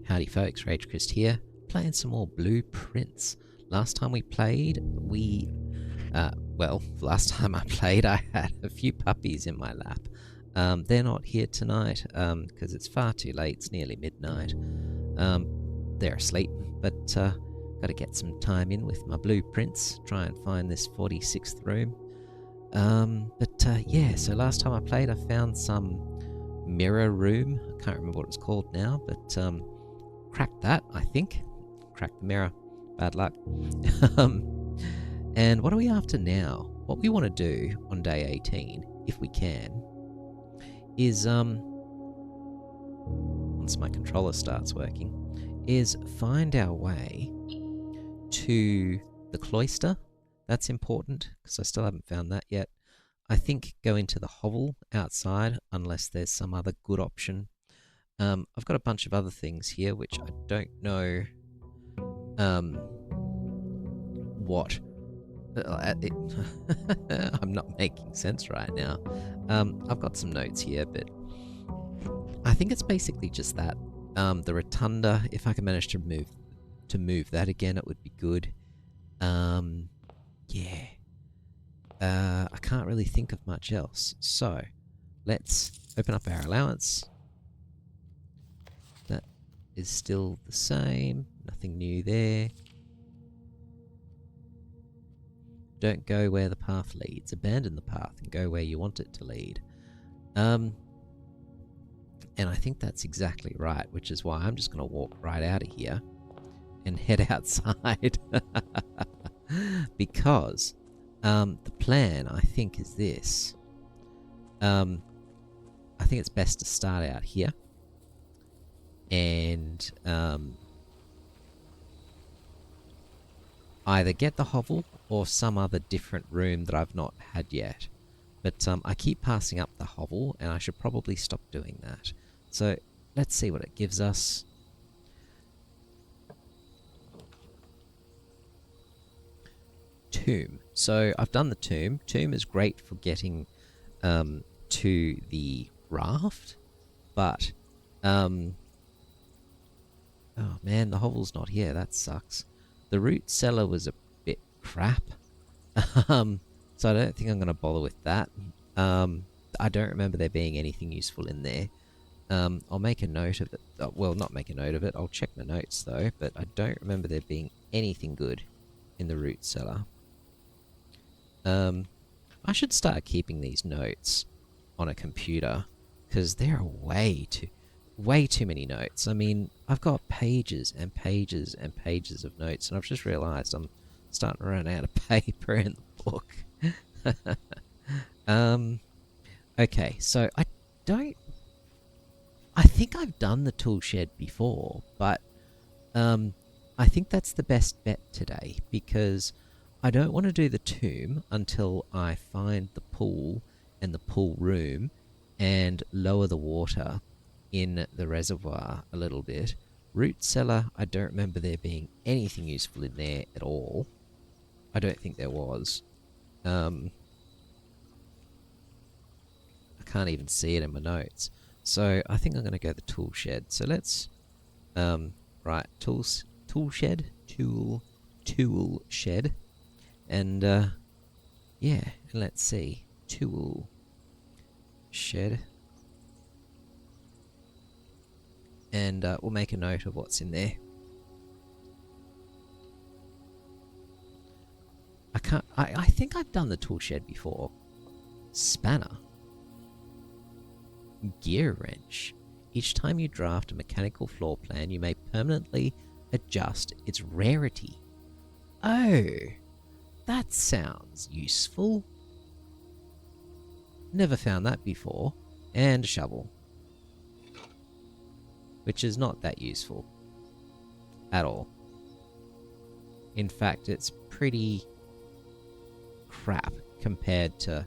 Howdy folks, Rage Christ here, playing some more Blueprints. Last time we played, last time I played I had a few puppies in my lap. They're not here tonight, because it's far too late, it's nearly midnight. They're asleep, but gotta get some time in with my Blueprints, try and find this 46th room. So last time I played I found some mirror room. I can't remember what it's called now, but cracked that, I think. Cracked the mirror. Bad luck. And what are we after now? What we want to do on day 18, if we can, is, once my controller starts working, is find our way to the Cloister. That's important, because I still haven't found that yet. I think go into the Hovel outside, unless there's some other good option. I've got a bunch of other things here, which I don't know what... I'm not making sense right now. I've got some notes here, but I think it's basically just that. The Rotunda, if I can manage to move that again, it would be good. Yeah. I can't really think of much else. So, let's open up our allowance. That is still the same. Nothing new there. Don't go where the path leads. Abandon the path and go where you want it to lead. And I think that's exactly right, which is why I'm just going to walk right out of here and head outside. Because the plan, I think, is this. I think it's best to start out here and either get the hovel or some other different room that I've not had yet. But I keep passing up the hovel, and I should probably stop doing that. So let's see what it gives us. Tomb. So I've done the tomb. Tomb is great for getting to the raft, but oh man, the hovel's not here. That sucks. The root cellar was a bit crap, so I don't think I'm going to bother with that. I don't remember there being anything useful in there. I'll make a note of it. Well, not make a note of it. I'll check my notes though, but I don't remember there being anything good in the root cellar. I should start keeping these notes on a computer, because there are way too many notes. I mean, I've got pages and pages and pages of notes, and I've just realized I'm starting to run out of paper in the book. Okay, so I think I've done the tool shed before, but I think that's the best bet today, because I don't want to do the tomb until I find the pool and the pool room and lower the water in the reservoir a little bit. Root cellar, I don't remember there being anything useful in there at all. I don't think there was. I can't even see it in my notes. So I think I'm going to go the tool shed. So let's, right, tool shed. And, yeah, let's see. Tool shed. And we'll make a note of what's in there. I think I've done the tool shed before. Spanner. Gear wrench. Each time you draft a mechanical floor plan, you may permanently adjust its rarity. Oh, that sounds useful. Never found that before. And a shovel, which is not that useful at all. In fact, it's pretty crap compared to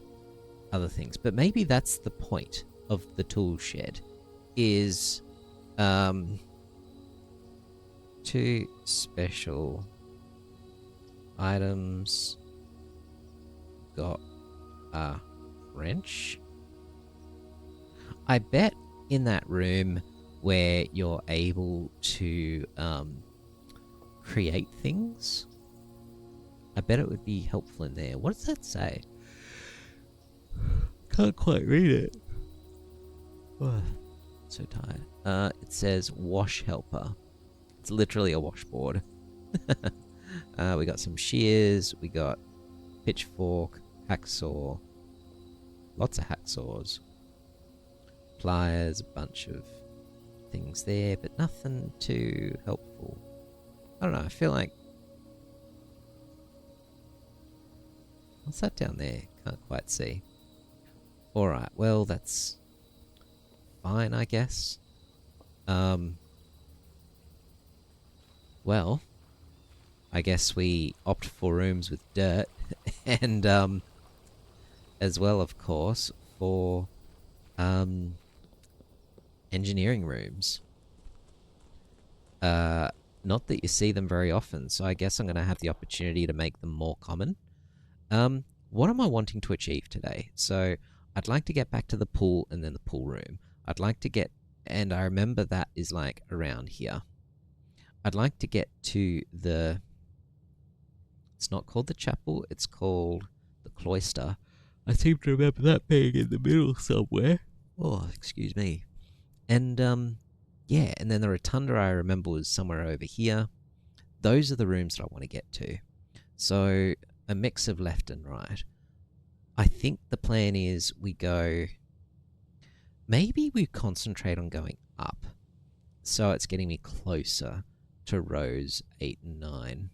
other things. But maybe that's the point of the tool shed, is 2 special items. Got wrench. I bet in that room where you're able to create things. I bet it would be helpful in there. What does that say? Can't quite read it. Oh, so tired. It says wash helper. It's literally a washboard. We got some shears. We got pitchfork, hacksaw. Lots of hacksaws. Pliers, a bunch of things there, but nothing too helpful. I don't know, I feel like... What's that down there? Can't quite see. Alright, well, that's fine, I guess. Well, I guess we opt for rooms with dirt, and, as well, of course, for, engineering rooms. Not that you see them very often, so I guess I'm going to have the opportunity to make them more common. What am I wanting to achieve today? So I'd like to get back to the pool and then the pool room. I'd like to get, and I remember that is like around here. I'd like to get to the, it's not called the chapel, it's called the Cloister. I seem to remember that being in the middle somewhere. Oh, excuse me. And, yeah, and then the rotunda I remember was somewhere over here. Those are the rooms that I want to get to. So a mix of left and right. I think the plan is we go... Maybe we concentrate on going up. So it's getting me closer to rows 8 and 9.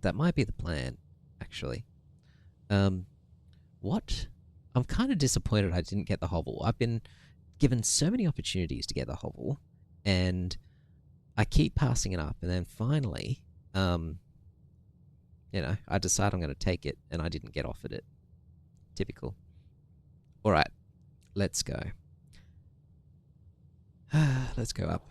That might be the plan, actually. What? I'm kind of disappointed I didn't get the hovel. I've been given so many opportunities to get the hovel, and I keep passing it up, and then finally, you know, I decide I'm going to take it, and I didn't get offered it. Typical. All right, let's go. Let's go up.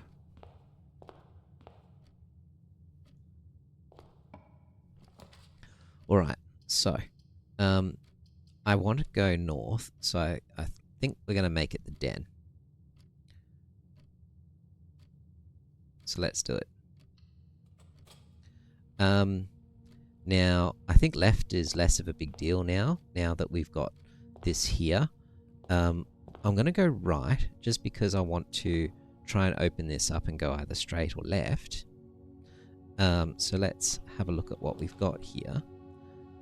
All right, so I want to go north, so I think we're going to make it the den. So let's do it. Now, I think left is less of a big deal now that we've got this here. I'm going to go right, just because I want to try and open this up and go either straight or left. So let's have a look at what we've got here.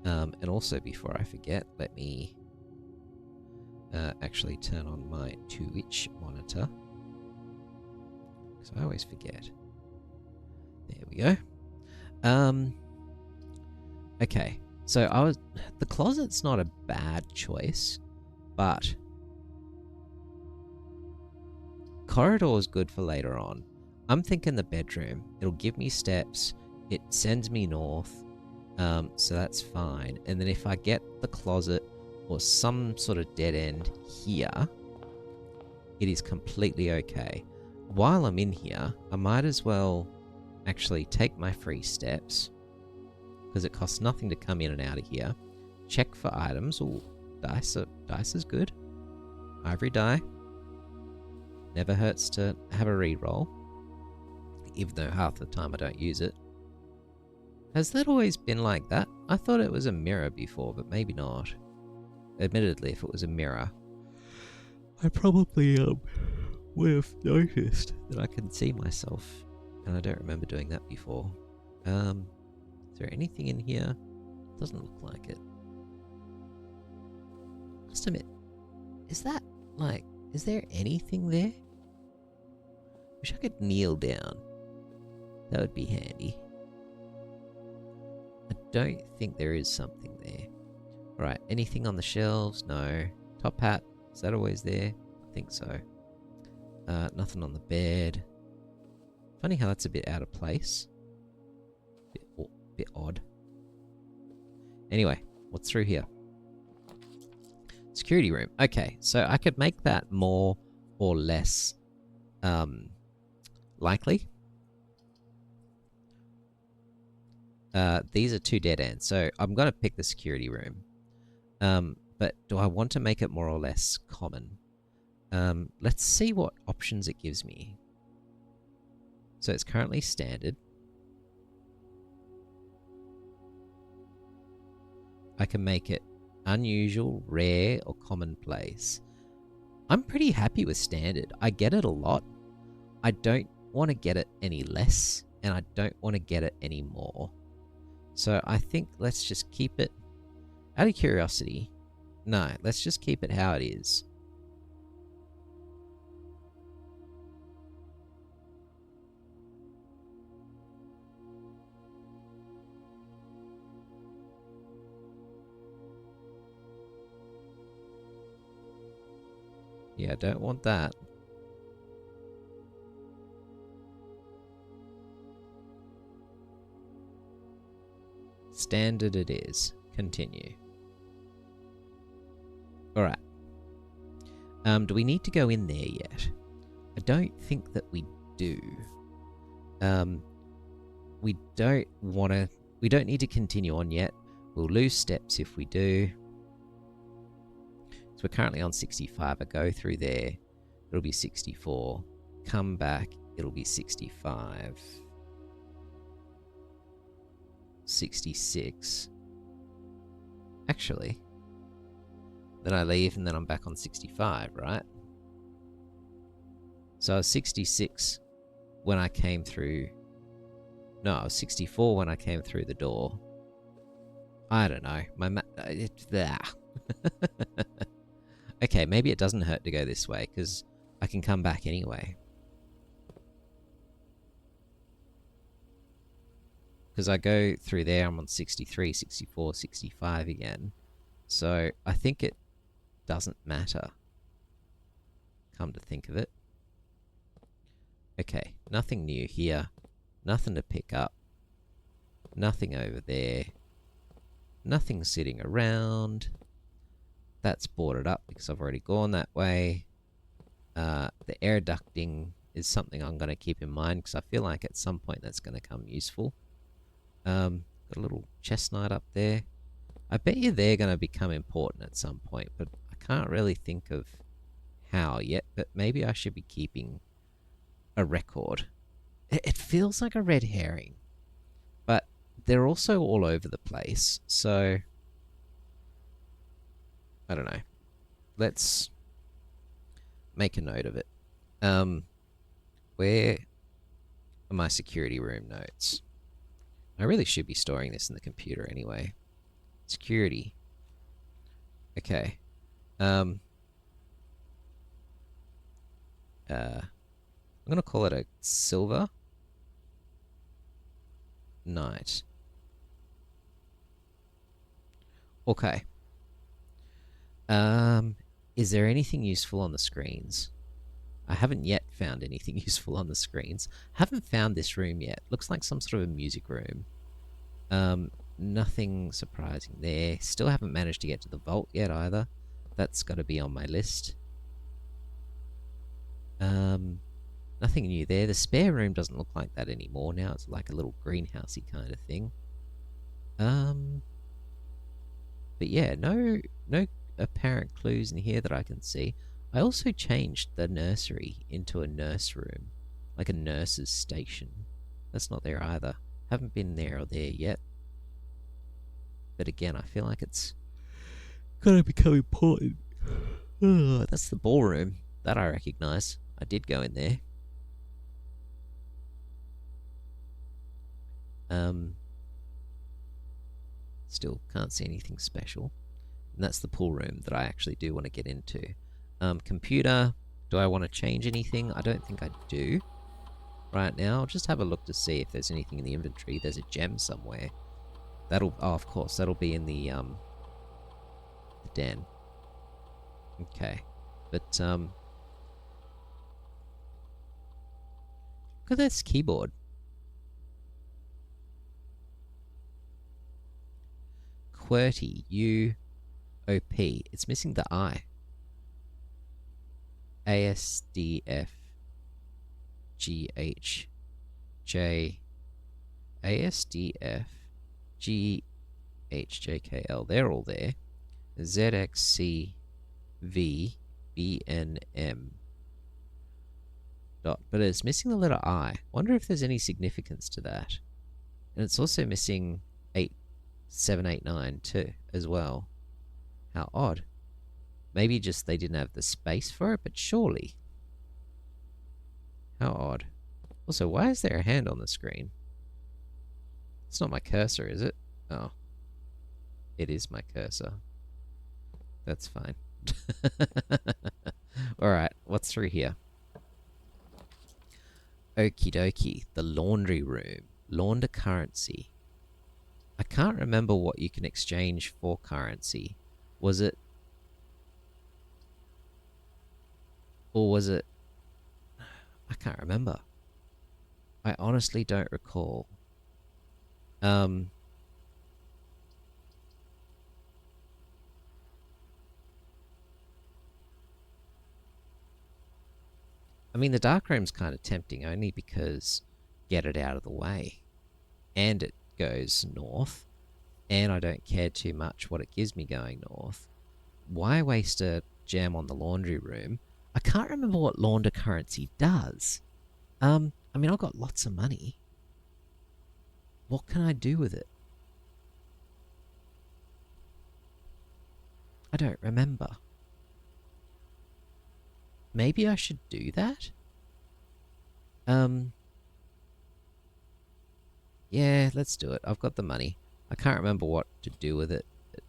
And also, before I forget, let me actually turn on my 2-inch monitor, because I always forget. There we go. Okay, so the closet's not a bad choice, but corridor is good for later on. I'm thinking the bedroom. It'll give me steps. It sends me north, so that's fine. And then if I get the closet or some sort of dead end here, it is completely okay. While I'm in here, I might as well actually take my free steps, because it costs nothing to come in and out of here. Check for items. Ooh, dice is good. Ivory die. Never hurts to have a reroll, even though half the time I don't use it. Has that always been like that? I thought it was a mirror before, but maybe not. Admittedly, if it was a mirror, I probably would have noticed that I can see myself, and I don't remember doing that before. Is there anything in here? Doesn't look like it. Must admit, is there anything there? Wish I could kneel down. That would be handy. I don't think there is something there. Alright, anything on the shelves? No. Top hat, is that always there? I think so. Nothing on the bed. Funny how that's a bit out of place. Bit odd. Anyway, what's through here? Security room. Okay, so I could make that more or less likely. These are 2 dead ends, so I'm going to pick the security room. But do I want to make it more or less common? Let's see what options it gives me. So it's currently standard. I can make it unusual, rare, or commonplace. I'm pretty happy with standard. I get it a lot. I don't want to get it any less, and I don't want to get it any more. So I think let's just keep it, out of curiosity, no, let's just keep it how it is. Yeah, I don't want that. Standard it is. Continue. Alright. Do we need to go in there yet? I don't think that we do. We don't want to... We don't need to continue on yet. We'll lose steps if we do. So we're currently on 65. I go through there. It'll be 64. Come back. It'll be 65. 66. Actually, then I leave and then I'm back on 65, right? So I was 66 when I came through. No, I was 64 when I came through the door. I don't know. It's there. Okay, maybe it doesn't hurt to go this way because I can come back anyway. Because I go through there, I'm on 63, 64, 65 again. So I think it doesn't matter. Come to think of it. Okay, nothing new here. Nothing to pick up. Nothing over there. Nothing sitting around. That's boarded up because I've already gone that way. The air ducting is something I'm going to keep in mind because I feel like at some point that's going to come useful. Got a little chestnut up there. I bet you they're going to become important at some point, but I can't really think of how yet. But maybe I should be keeping a record. It feels like a red herring, but they're also all over the place, so I don't know. Let's make a note of it. Where are my security room notes? I really should be storing this in the computer anyway. Security. Okay. I'm gonna call it a silver night. Okay. Is there anything useful on the screens? I haven't yet found anything useful on the screens. Haven't found this room yet. Looks like some sort of a music room. Nothing surprising there. Still haven't managed to get to the vault yet either. That's got to be on my list. Nothing new there. The spare room doesn't look like that anymore now. It's like a little greenhousey kind of thing. But yeah, no apparent clues in here that I can see. I also changed the nursery into a nurse room, like a nurse's station. That's not there either. Haven't been there or there yet. But again, I feel like it's gonna become important. That's the ballroom. That I recognise. I did go in there. Still can't see anything special. And that's the pool room that I actually do want to get into. Computer, do I want to change anything? I don't think I do. Right now, I'll just have a look to see if there's anything in the inventory. There's a gem somewhere. That'll, oh, of course, that'll be in the den. Okay. But, look at this keyboard. QWERTY, U-O-P. It's missing the I. ASDF GHJ ASDF GHJKL. They're all there. ZXCV BNM dot, but it's missing the letter I. Wonder if there's any significance to that. And it's also missing 8789 too, as well. How odd. Maybe just they didn't have the space for it, but surely. How odd. Also, why is there a hand on the screen? It's not my cursor, is it? Oh. It is my cursor. That's fine. Alright, what's through here? Okie dokie. The laundry room. Launder currency. I can't remember what you can exchange for currency. Was it... Or was it... I can't remember. I honestly don't recall. I mean, the dark room's kind of tempting only because get it out of the way. And it goes north. And I don't care too much what it gives me going north. Why waste a gem on the laundry room? I can't remember what launder currency does. I mean, I've got lots of money. What can I do with it? I don't remember. Maybe I should do that? Yeah, let's do it. I've got the money. I can't remember what to do with it. But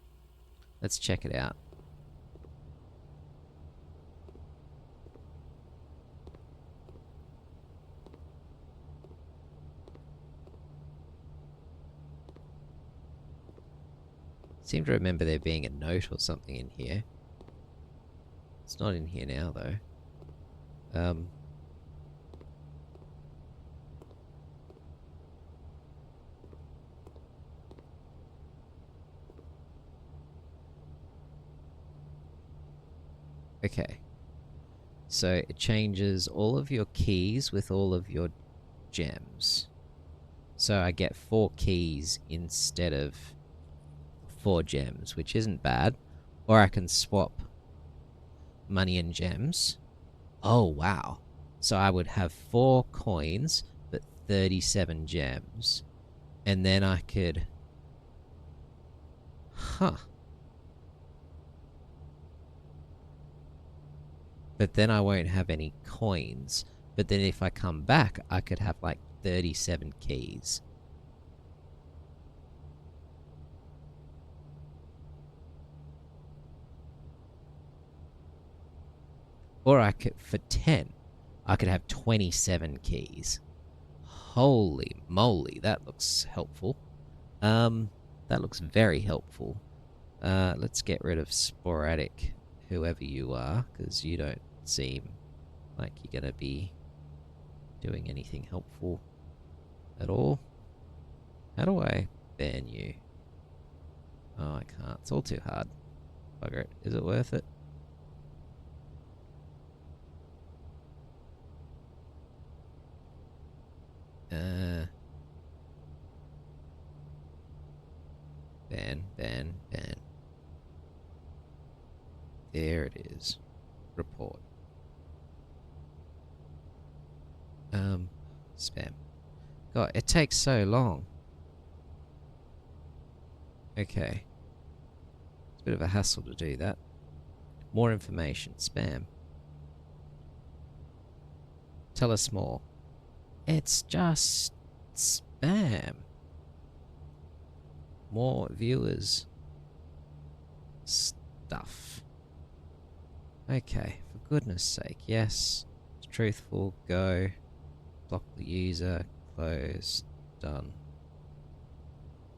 let's check it out. Seem to remember there being a note or something in here. It's not in here now, though. Okay. So it changes all of your keys with all of your gems. So I get 4 keys instead of 4 gems, which isn't bad. Or I can swap money and gems. Oh, wow. So I would have 4 coins, but 37 gems. And then I could... Huh. But then I won't have any coins. But then if I come back, I could have like 37 keys. Or I could, for 10, I could have 27 keys. Holy moly, that looks helpful. That looks very helpful. Let's get rid of sporadic, whoever you are, because you don't seem like you're going to be doing anything helpful at all. How do I ban you? Oh, I can't. It's all too hard. Bugger it. Is it worth it? Ban. There it is. Report. Spam. God, it takes so long. Okay. It's a bit of a hassle to do that. More information. Spam. Tell us more. It's just spam. More viewers. Stuff. Okay, for goodness sake. Yes. It's truthful. Go. Block the user. Close. Done.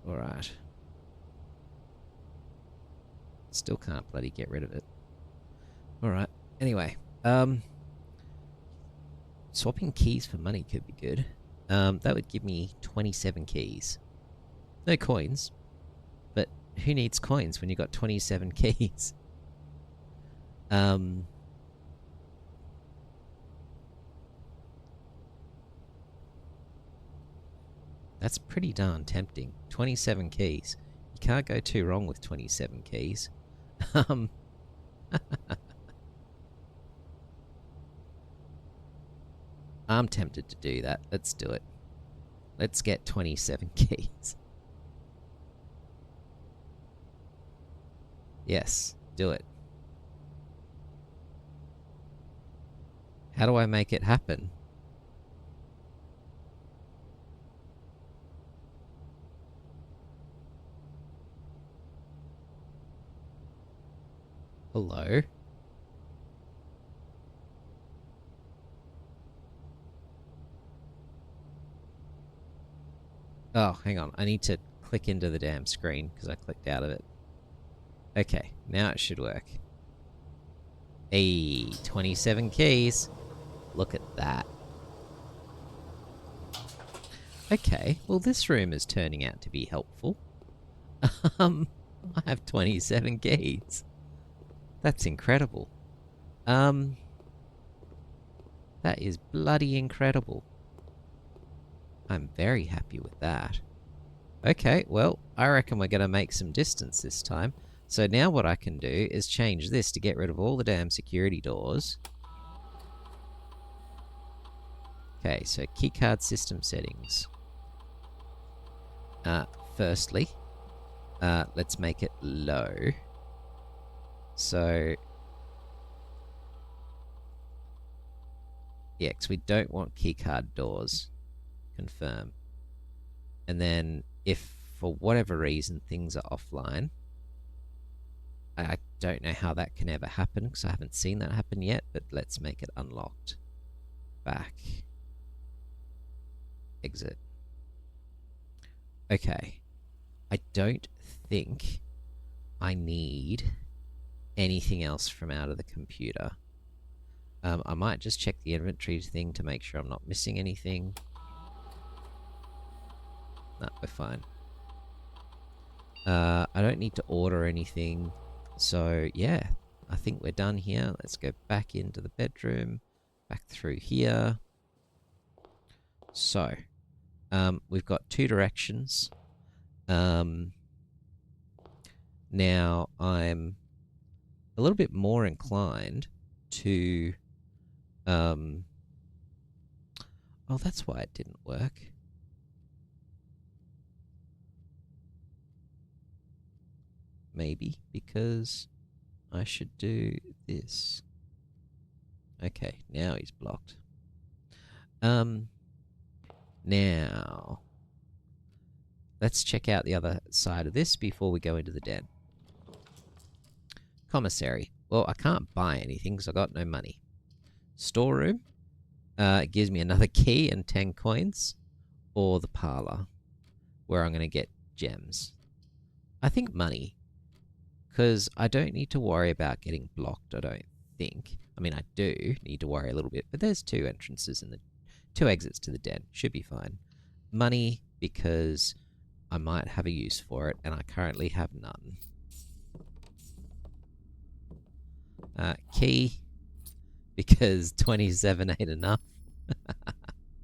Alright. Still can't bloody get rid of it. Alright. Anyway. Swapping keys for money could be good. That would give me 27 keys. No coins. But who needs coins when you've got 27 keys? That's pretty darn tempting. 27 keys. You can't go too wrong with 27 keys. I'm tempted to do that. Let's do it. Let's get 27 keys. Yes, do it. How do I make it happen? Hello? Oh, hang on. I need to click into the damn screen because I clicked out of it. Okay, now it should work. Hey, 27 keys. Look at that. Okay, well this room is turning out to be helpful. I have 27 keys. That's incredible. That is bloody incredible. I'm very happy with that. Okay, well, I reckon we're going to make some distance this time. So now what I can do is change this to get rid of all the damn security doors. Okay, so keycard system settings. Firstly, let's make it low. So, yeah, because we don't want keycard doors. Confirm. And then if for whatever reason things are offline, I don't know how that can ever happen because I haven't seen that happen yet, but let's make it unlocked. Back. Exit. Okay. I don't think I need anything else from out of the computer. I might just check the inventory thing to make sure I'm not missing anything. No, we're fine. I don't need to order anything. So, yeah, I think we're done here. Let's go back into the bedroom, back through here. So, we've got two directions. Now, I'm a little bit more inclined to... oh, that's why it didn't work. Maybe because I should do this. Okay, now he's blocked. Now, let's check out the other side of this before we go into the den. Commissary. Well, I can't buy anything because I got no money. Storeroom. It gives me another key and 10 coins. Or the parlor, where I'm going to get gems. I think money. Because I don't need to worry about getting blocked, I don't think. I mean, I do need to worry a little bit, but there's two entrances and the two exits to the den. Should be fine. Money, because I might have a use for it, and I currently have none. Key, because 27 ain't enough.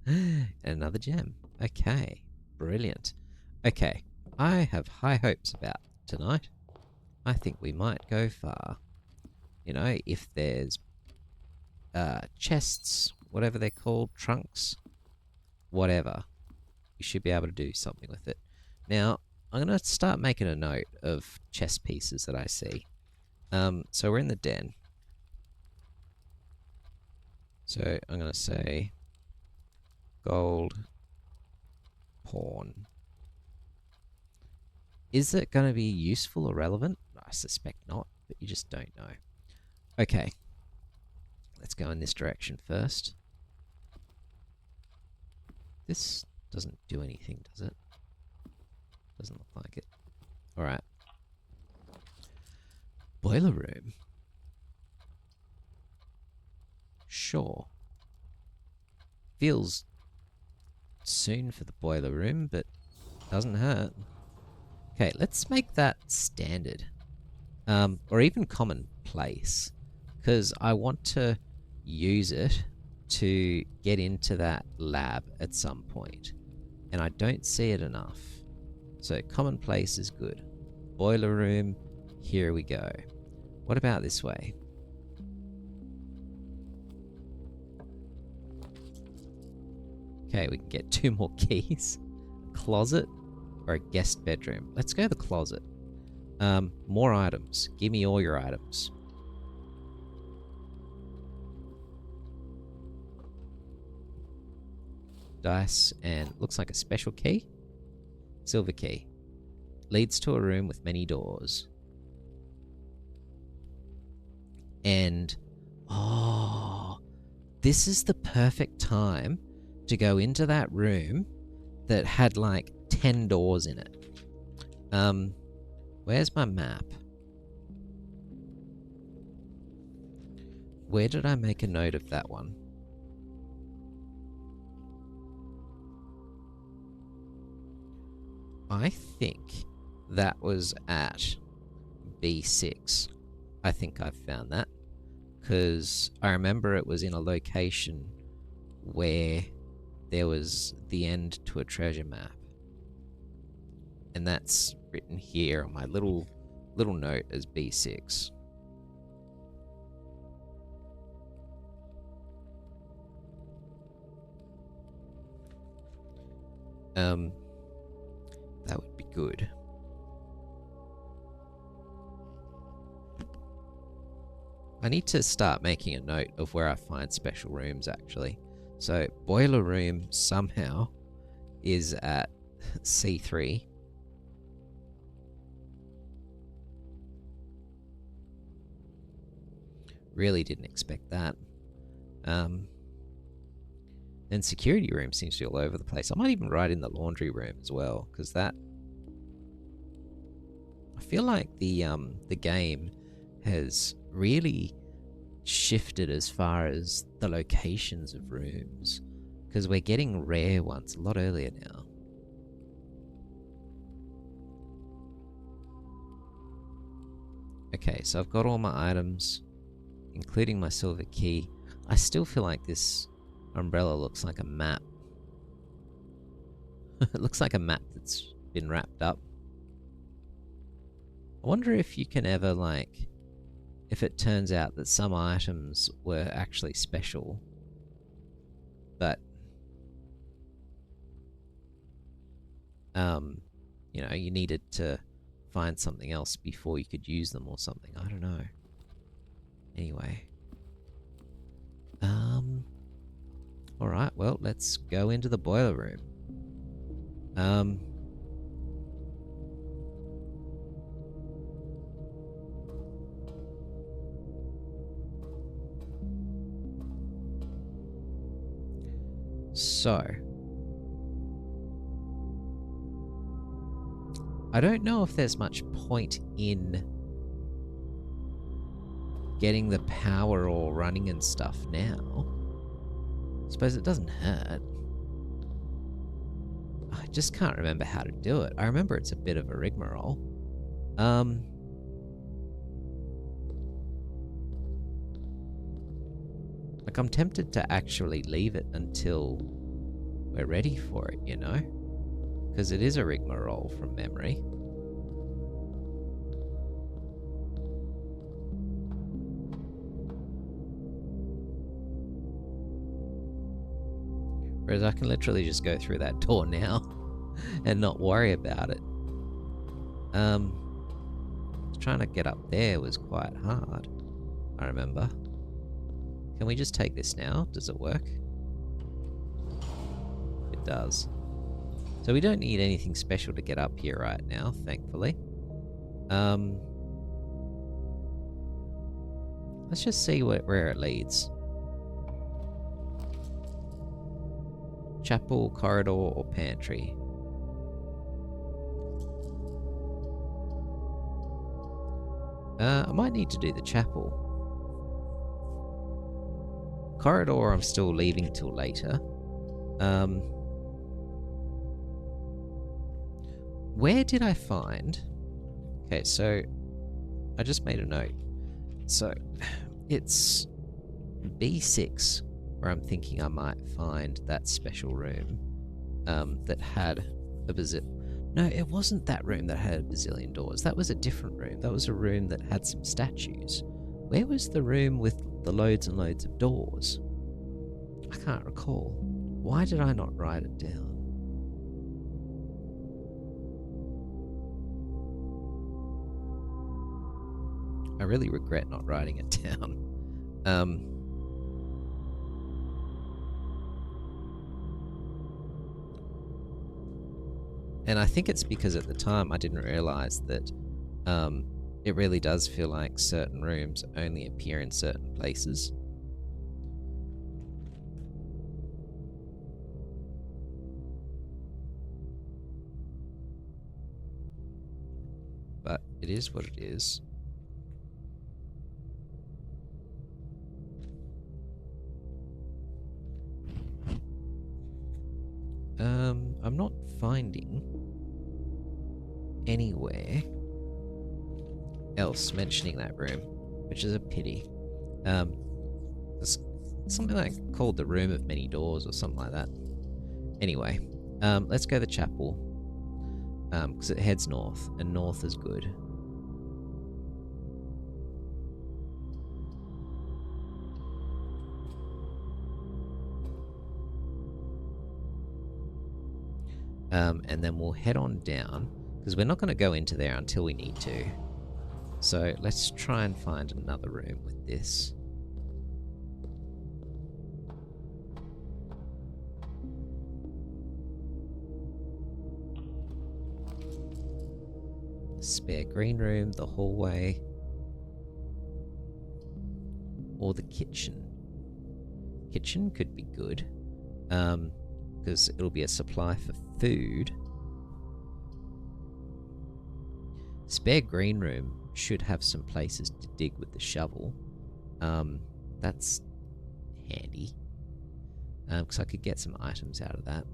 And another gem. Okay, brilliant. Okay, I have high hopes about tonight. I think we might go far. You know, if there's chests, whatever they're called, trunks, whatever, you should be able to do something with it. Now, I'm going to start making a note of chest pieces that I see. So we're in the den. So I'm going to say gold pawn. Is it going to be useful or relevant? I suspect not, but you just don't know. Okay. Let's go in this direction first. This doesn't do anything, does it? Doesn't look like it. Alright. Boiler room. Sure. Feels soon for the boiler room, but doesn't hurt. Okay, let's make that standard. Or even commonplace. Because I want to use it to get into that lab at some point. And I don't see it enough. So commonplace is good. Boiler room, here we go. What about this way? Okay, we can get 2 more keys. Closet or a guest bedroom. Let's go the closet. More items. Give me all your items. Dice and looks like a special key. Silver key. Leads to a room with many doors. And, oh, this is the perfect time to go into that room that had like 10 doors in it. Where's my map? Where did I make a note of that one? I think that was at B6. I think I've found that. Because I remember it was in a location where there was the end to a treasure map. And that's written here on my little note as B6. That would be good. I need to start making a note of where I find special rooms, actually. So, boiler room somehow is at C3. Really didn't expect that. And security room seems to be all over the place. I might even write in the laundry room as well, because that... I feel like the game has really shifted as far as the locations of rooms, because we're getting rare ones a lot earlier now. Okay, so I've got all my items, including my silver key. I still feel like this umbrella looks like a map. It looks like a map that's been wrapped up. I wonder if you can ever, like, if it turns out that some items were actually special, but, you know, you needed to find something else before you could use them or something. I don't know. Anyway. Alright, well, let's go into the boiler room. So, I don't know if there's much point in getting the power or running and stuff now. I suppose it doesn't hurt. I just can't remember how to do it. I remember it's a bit of a rigmarole. Like, I'm tempted to actually leave it until we're ready for it, you know? Because it is a rigmarole from memory. Whereas I can literally just go through that door now and not worry about it. Trying to get up there was quite hard, I remember. Can we just take this now? Does it work? It does. So we don't need anything special to get up here right now, thankfully. Let's just see where it leads. Chapel, corridor, or pantry? I might need to do the chapel. Corridor I'm still leaving till later. Where did I find... Okay, so I just made a note. So it's B6 where I'm thinking I might find that special room that had a bazillion... No, it wasn't that room that had a bazillion doors. That was a different room. That was a room that had some statues. Where was the room with the loads and loads of doors? I can't recall. Why did I not write it down? I really regret not writing it down. And I think it's because at the time I didn't realize that it really does feel like certain rooms only appear in certain places. But it is what it is. I'm not finding anywhere else mentioning that room, which is a pity. There's something like called the Room of Many Doors or something like that. Anyway, let's go to the chapel, because it heads north, and north is good. And then we'll head on down, because we're not going to go into there until we need to. So let's try and find another room with this. Spare green room, the hallway, or the kitchen. Kitchen could be good, because it'll be a supply for food. Spare green room should have some places to dig with the shovel. That's handy, because I could get some items out of that.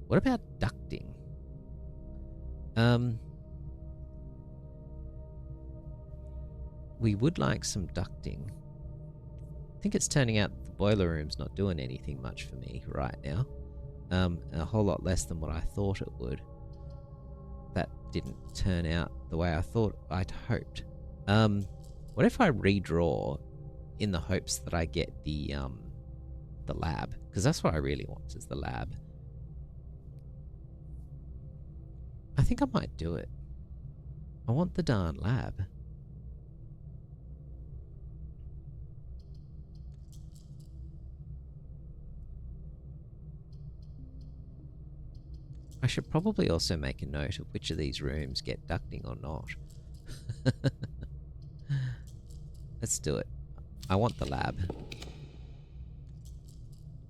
What about ducting? We would like some ducting. I think it's turning out the boiler room's not doing anything much for me right now. A whole lot less than what I thought it would. That didn't turn out the way I thought I'd hoped. What if I redraw in the hopes that I get the lab? Because that's what I really want, is the lab. I think I might do it. I want the darn lab. I should probably also make a note of which of these rooms get ducting or not. Let's do it. I want the lab.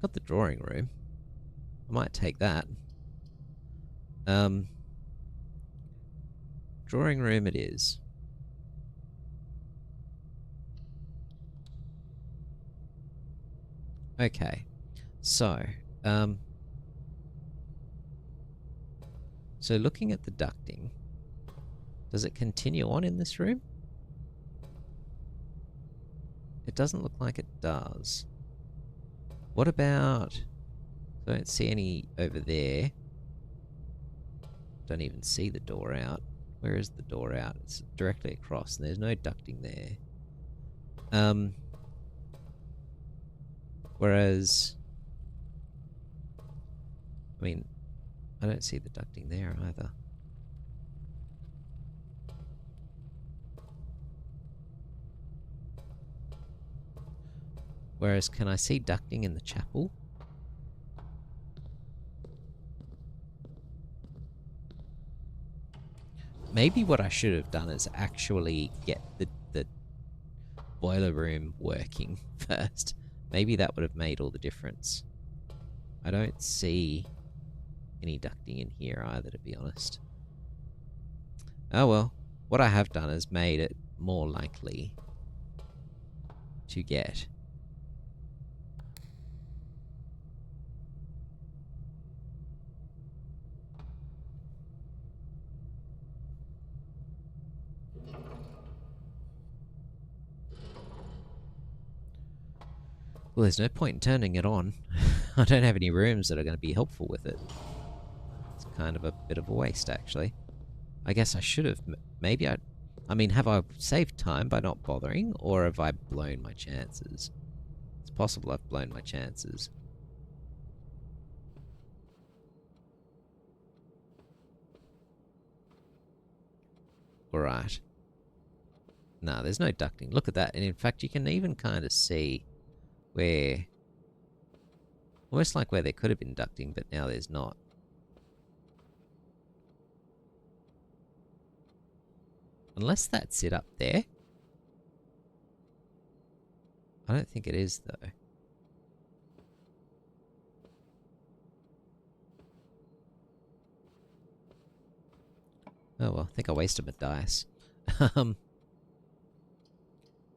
Got the drawing room. I might take that. Drawing room it is. Okay. So, so looking at the ducting, does it continue on in this room? It doesn't look like it does. What about... I don't see any over there. Don't even see the door out. Where is the door out? It's directly across, and there's no ducting there. Whereas... I mean... I don't see the ducting there either. Whereas, can I see ducting in the chapel? Maybe what I should have done is actually get the boiler room working first. Maybe that would have made all the difference. I don't see any ducting in here either, to be honest. Oh well. What I have done is made it more likely to get. Well, there's no point in turning it on. I don't have any rooms that are going to be helpful with it. It's kind of a bit of a waste, actually. I guess I should have... Maybe I I mean, have I saved time by not bothering, or have I blown my chances? It's possible I've blown my chances. Alright. Nah, there's no ducting. Look at that. And in fact, you can even kind of see where... almost like where there could have been ducting, but now there's not. Unless that's it up there. I don't think it is, though. Oh, well, I think I wasted my dice.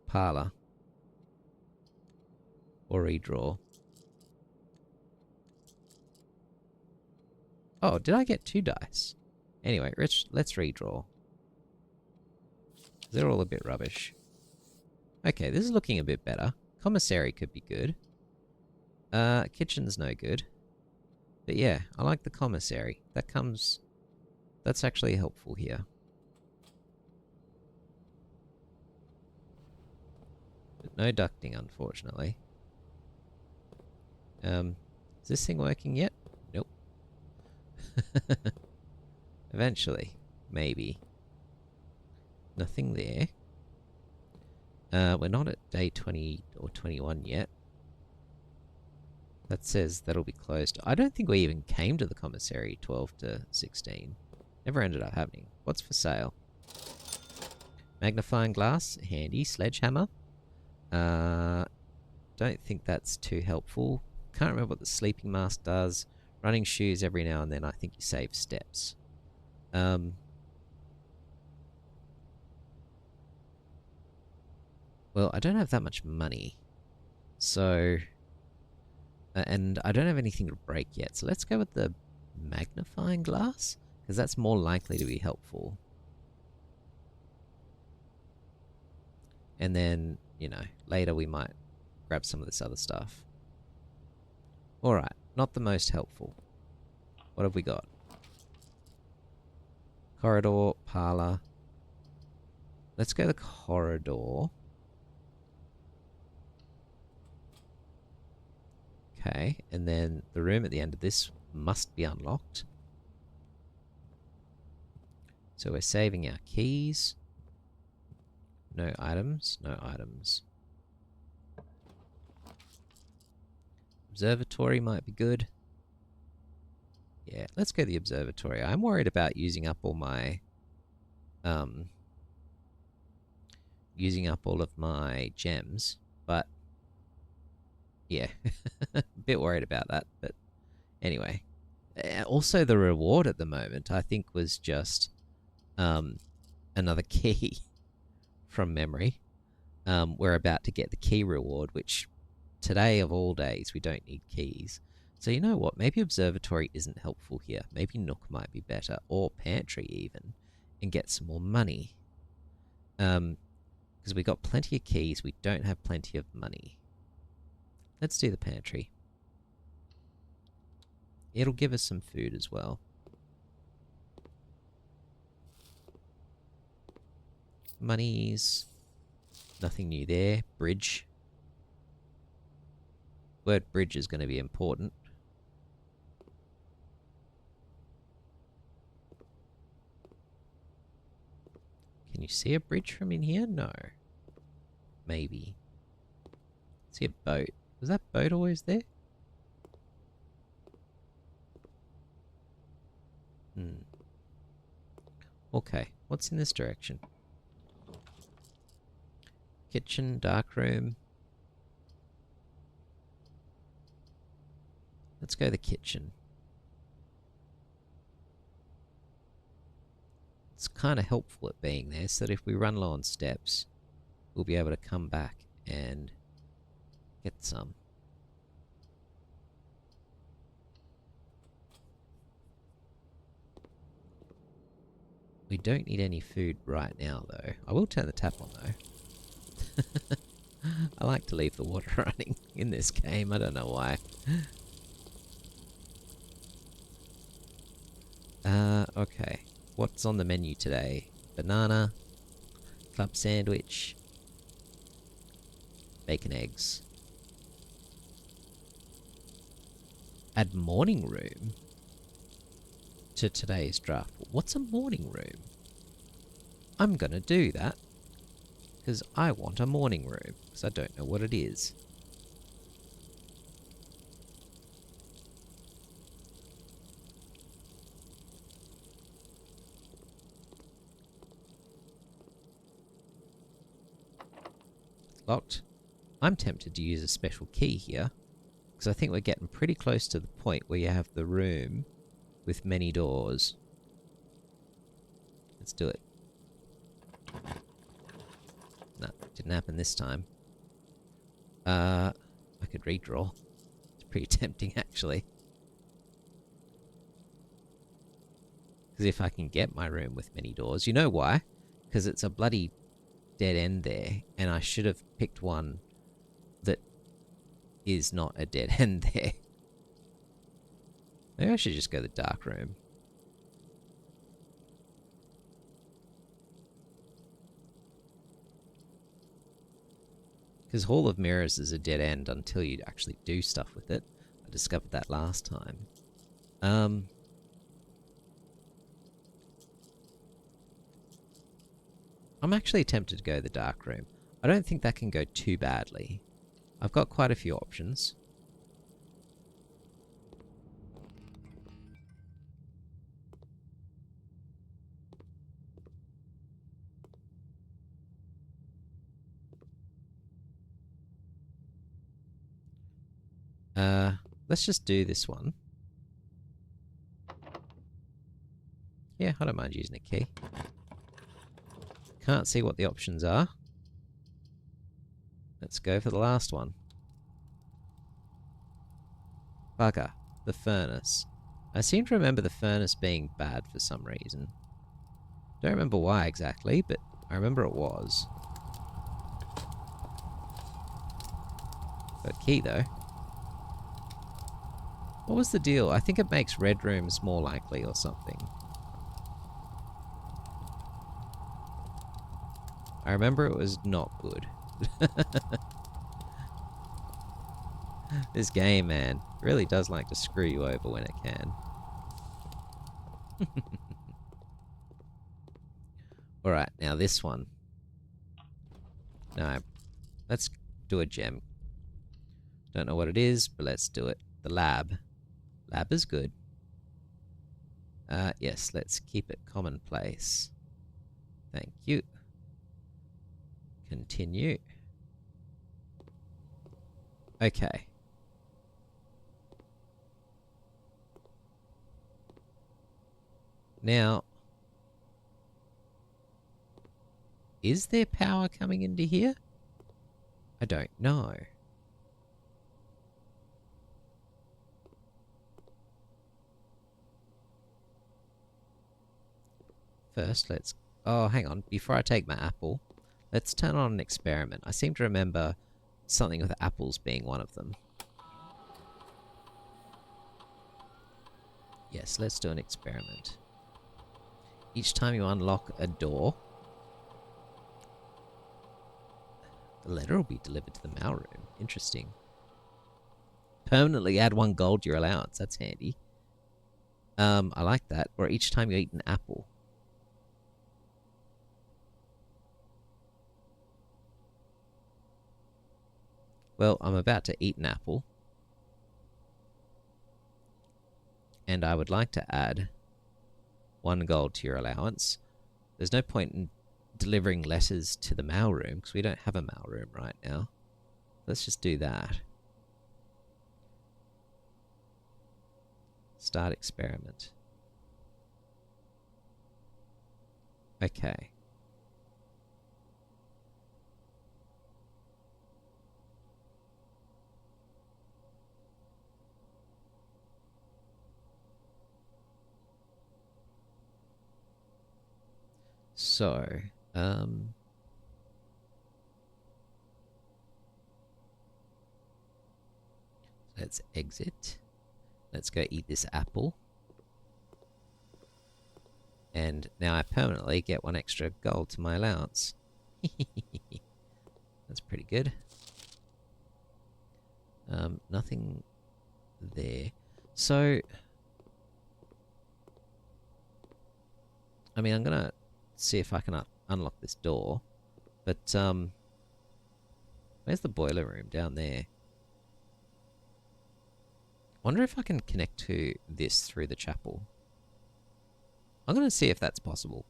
Parlour. Or redraw. Oh, did I get 2 dice? Anyway, let's redraw. They're all a bit rubbish. Okay, this is looking a bit better. Commissary could be good. Kitchen's no good. But yeah, I like the commissary. That's actually helpful here. But no ducting, unfortunately. Is this thing working yet? Nope. Eventually. Maybe. Nothing there. We're not at day 20 or 21 yet. That says that'll be closed. I don't think we even came to the commissary 12 to 16. Never ended up happening. What's for sale? Magnifying glass, handy. Sledgehammer. Don't think that's too helpful. Can't remember what the sleeping mask does. Running shoes every now and then. I think you save steps. Well, I don't have that much money. So... and I don't have anything to break yet. So let's go with the magnifying glass, because that's more likely to be helpful. And then, you know, later we might grab some of this other stuff. Alright, not the most helpful. What have we got? Corridor, parlour. Let's go the corridor. Okay, and then the room at the end of this must be unlocked. So we're saving our keys. No items, no items. Observatory might be good. Yeah, let's go to the observatory. I'm worried about using up all my... using up all of my gems, but... yeah, a bit worried about that, but anyway. Also, the reward at the moment, I think, was just another key from memory. We're about to get the key reward, which today of all days, we don't need keys. So you know what? Maybe observatory isn't helpful here. Maybe Nook might be better, or pantry even, and get some more money. Because we got plenty of keys, we don't have plenty of money. Let's do the pantry. It'll give us some food as well. Monies. Nothing new there. Bridge. Word bridge is going to be important. Can you see a bridge from in here? No. Maybe. See a boat. Was that boat always there? Okay, what's in this direction? Kitchen, dark room. Let's go to the kitchen. It's kind of helpful at being there, so that if we run low on steps, we'll be able to come back and get some. We don't need any food right now, though. I will turn the tap on, though. I like to leave the water running in this game. I don't know why. Okay. What's on the menu today? Banana, club sandwich. Bacon, eggs. Add morning room to today's draft. What's a morning room? I'm going to do that. Because I want a morning room. Because I don't know what it is. Locked. I'm tempted to use a special key here. Because I think we're getting pretty close to the point where you have the room with many doors. Let's do it. No, didn't happen this time. I could redraw. It's pretty tempting, actually. Because if I can get my room with many doors... You know why? Because it's a bloody dead end there. And I should have picked one that is not a dead end there. Maybe I should just go to the dark room. Because Hall of Mirrors is a dead end until you actually do stuff with it. I discovered that last time. I'm actually tempted to go the dark room. I don't think that can go too badly. I've got quite a few options. Let's just do this one. Yeah, I don't mind using a key. Can't see what the options are. Let's go for the last one. Bugger. The furnace. I seem to remember the furnace being bad for some reason. Don't remember why exactly, but I remember it was. Got a key, though. What was the deal? I think it makes red rooms more likely or something. I remember it was not good. This game, man, really does like to screw you over when it can. Alright, now this one. No, let's do a gem. Don't know what it is, but let's do it. The lab. Lab is good. Yes, let's keep it commonplace. Thank you. Continue. Okay. Now, is there power coming into here? I don't know. First, let's... Oh, hang on. Before I take my apple, let's turn on an experiment. I seem to remember something with apples being one of them. Yes, let's do an experiment. Each time you unlock a door, the letter will be delivered to the mailroom. Interesting. Permanently add 1 gold to your allowance. That's handy. I like that. Or each time you eat an apple. Well, I'm about to eat an apple. And I would like to add 1 gold to your allowance. There's no point in delivering letters to the mailroom because we don't have a mailroom right now. Let's just do that. Start experiment. Okay. So, let's exit. Let's go eat this apple. And now I permanently get 1 extra gold to my allowance. That's pretty good. Nothing there. So, I mean, I'm gonna see if I can unlock this door. But, where's the boiler room? Down there. Wonder if I can connect to this through the chapel. I'm gonna see if that's possible.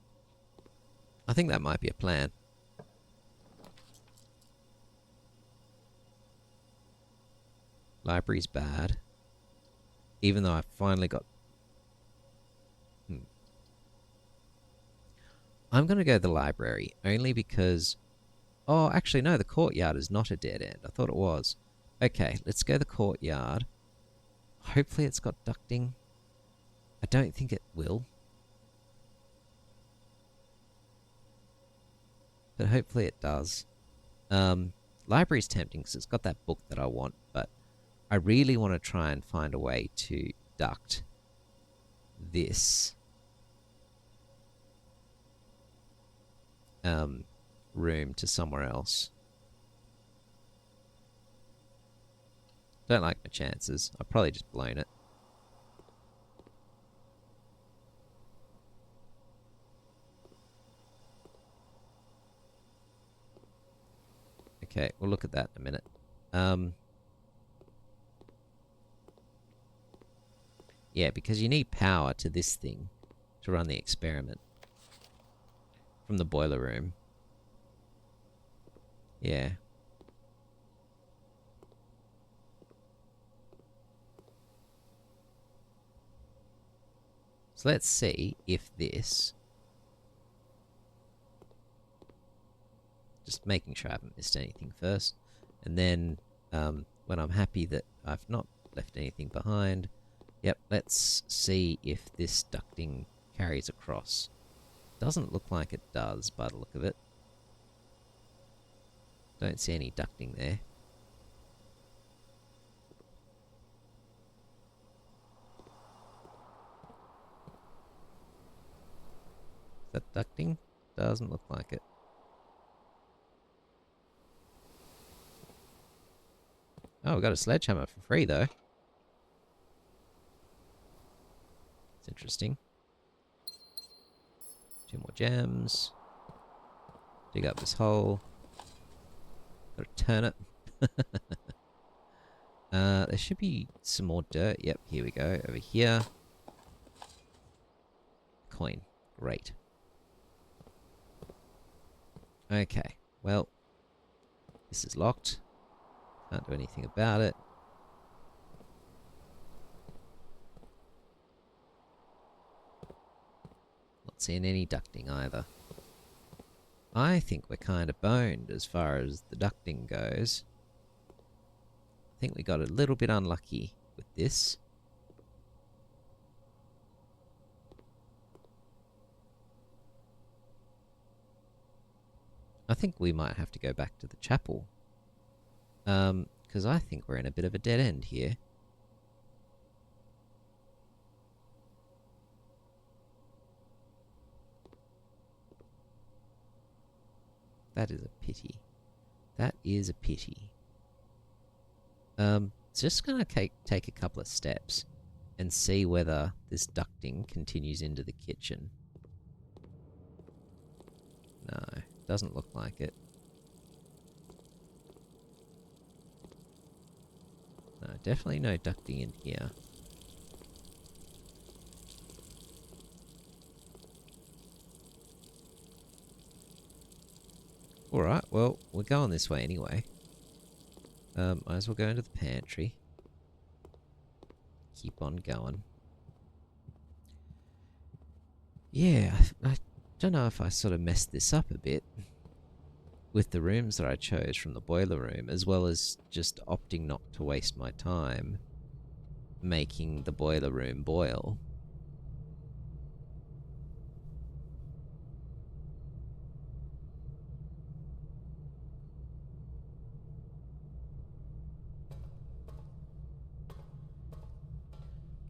I think that might be a plan. Library's bad. Even though I finally got... I'm going to go the library, only because... Oh, actually, no, the courtyard is not a dead end. I thought it was. Okay, let's go the courtyard. Hopefully it's got ducting. I don't think it will. But hopefully it does. Library's tempting because it's got that book that I want, but I really want to try and find a way to duct this room to somewhere else. Don't like my chances. I've probably just blown it. Okay, we'll look at that in a minute. Yeah, because you need power to this thing to run the experiment. From the boiler room. Yeah. So let's see if this... Just making sure I haven't missed anything first. And then, when I'm happy that I've not left anything behind... Yep, let's see if this ducting carries across. Doesn't look like it does by the look of it. Don't see any ducting there. Is that ducting? Doesn't look like it. Oh, we got a sledgehammer for free though. It's interesting. 2 more gems. Dig up this hole. Got a turnip. There should be some more dirt. Yep, here we go. Over here. Coin. Great. Okay, well, this is locked. Can't do anything about it. Not seeing any ducting either. I think we're kind of boned as far as the ducting goes. I think we got a little bit unlucky with this. I think we might have to go back to the chapel. Because I think we're in a bit of a dead end here. That is a pity. That is a pity. Just gonna take a couple of steps and see whether this ducting continues into the kitchen. No, doesn't look like it. No, definitely no ducting in here. Alright, well, we're going this way anyway. Might as well go into the pantry. Keep on going. Yeah, I don't know if I sort of messed this up a bit with the rooms that I chose from the boiler room, as well as just opting not to waste my time making the boiler room boil.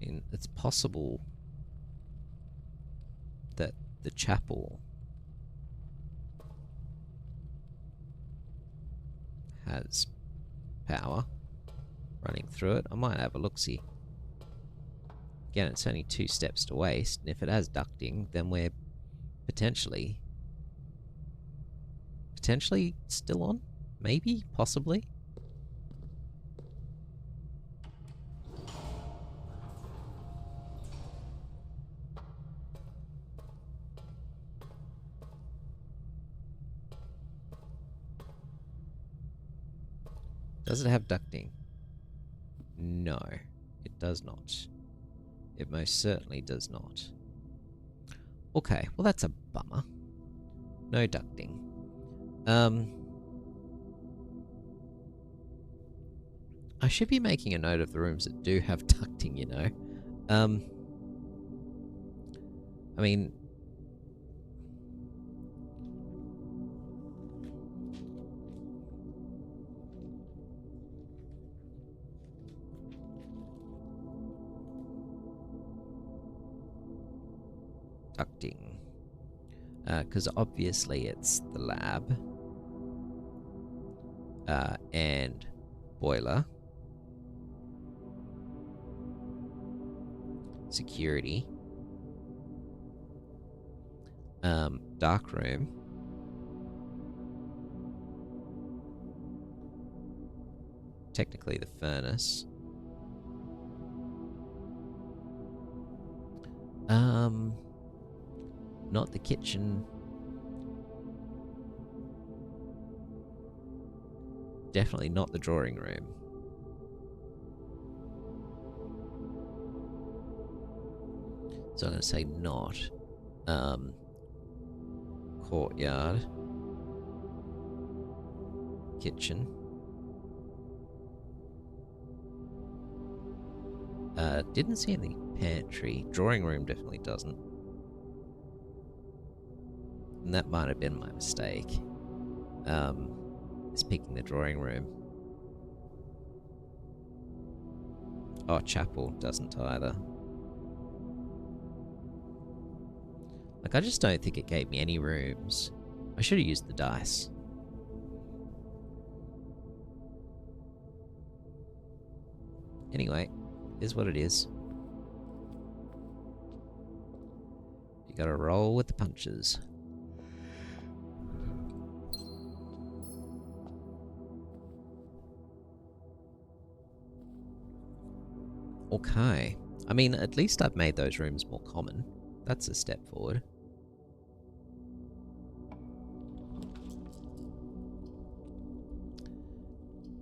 And it's possible that the chapel has power running through it. I might have a look-see. Again, it's only 2 steps to waste, and if it has ducting, then we're potentially still on? Maybe? Possibly? Does it have ducting? No, it does not. It most certainly does not. Okay, well that's a bummer. No ducting. I should be making a note of the rooms that do have ducting, you know. I mean... ducting. Because obviously it's the lab. And boiler. Security. Dark room. Technically the furnace. Not the kitchen. Definitely not the drawing room. So I'm going to say not. Courtyard. Kitchen. Didn't see any pantry. Drawing room definitely doesn't. And that might have been my mistake. Is picking the drawing room. Oh, chapel doesn't either. Like, I just don't think it gave me any rooms. I should have used the dice. Anyway, is what it is. You gotta roll with the punches. Okay. I mean, at least I've made those rooms more common. That's a step forward.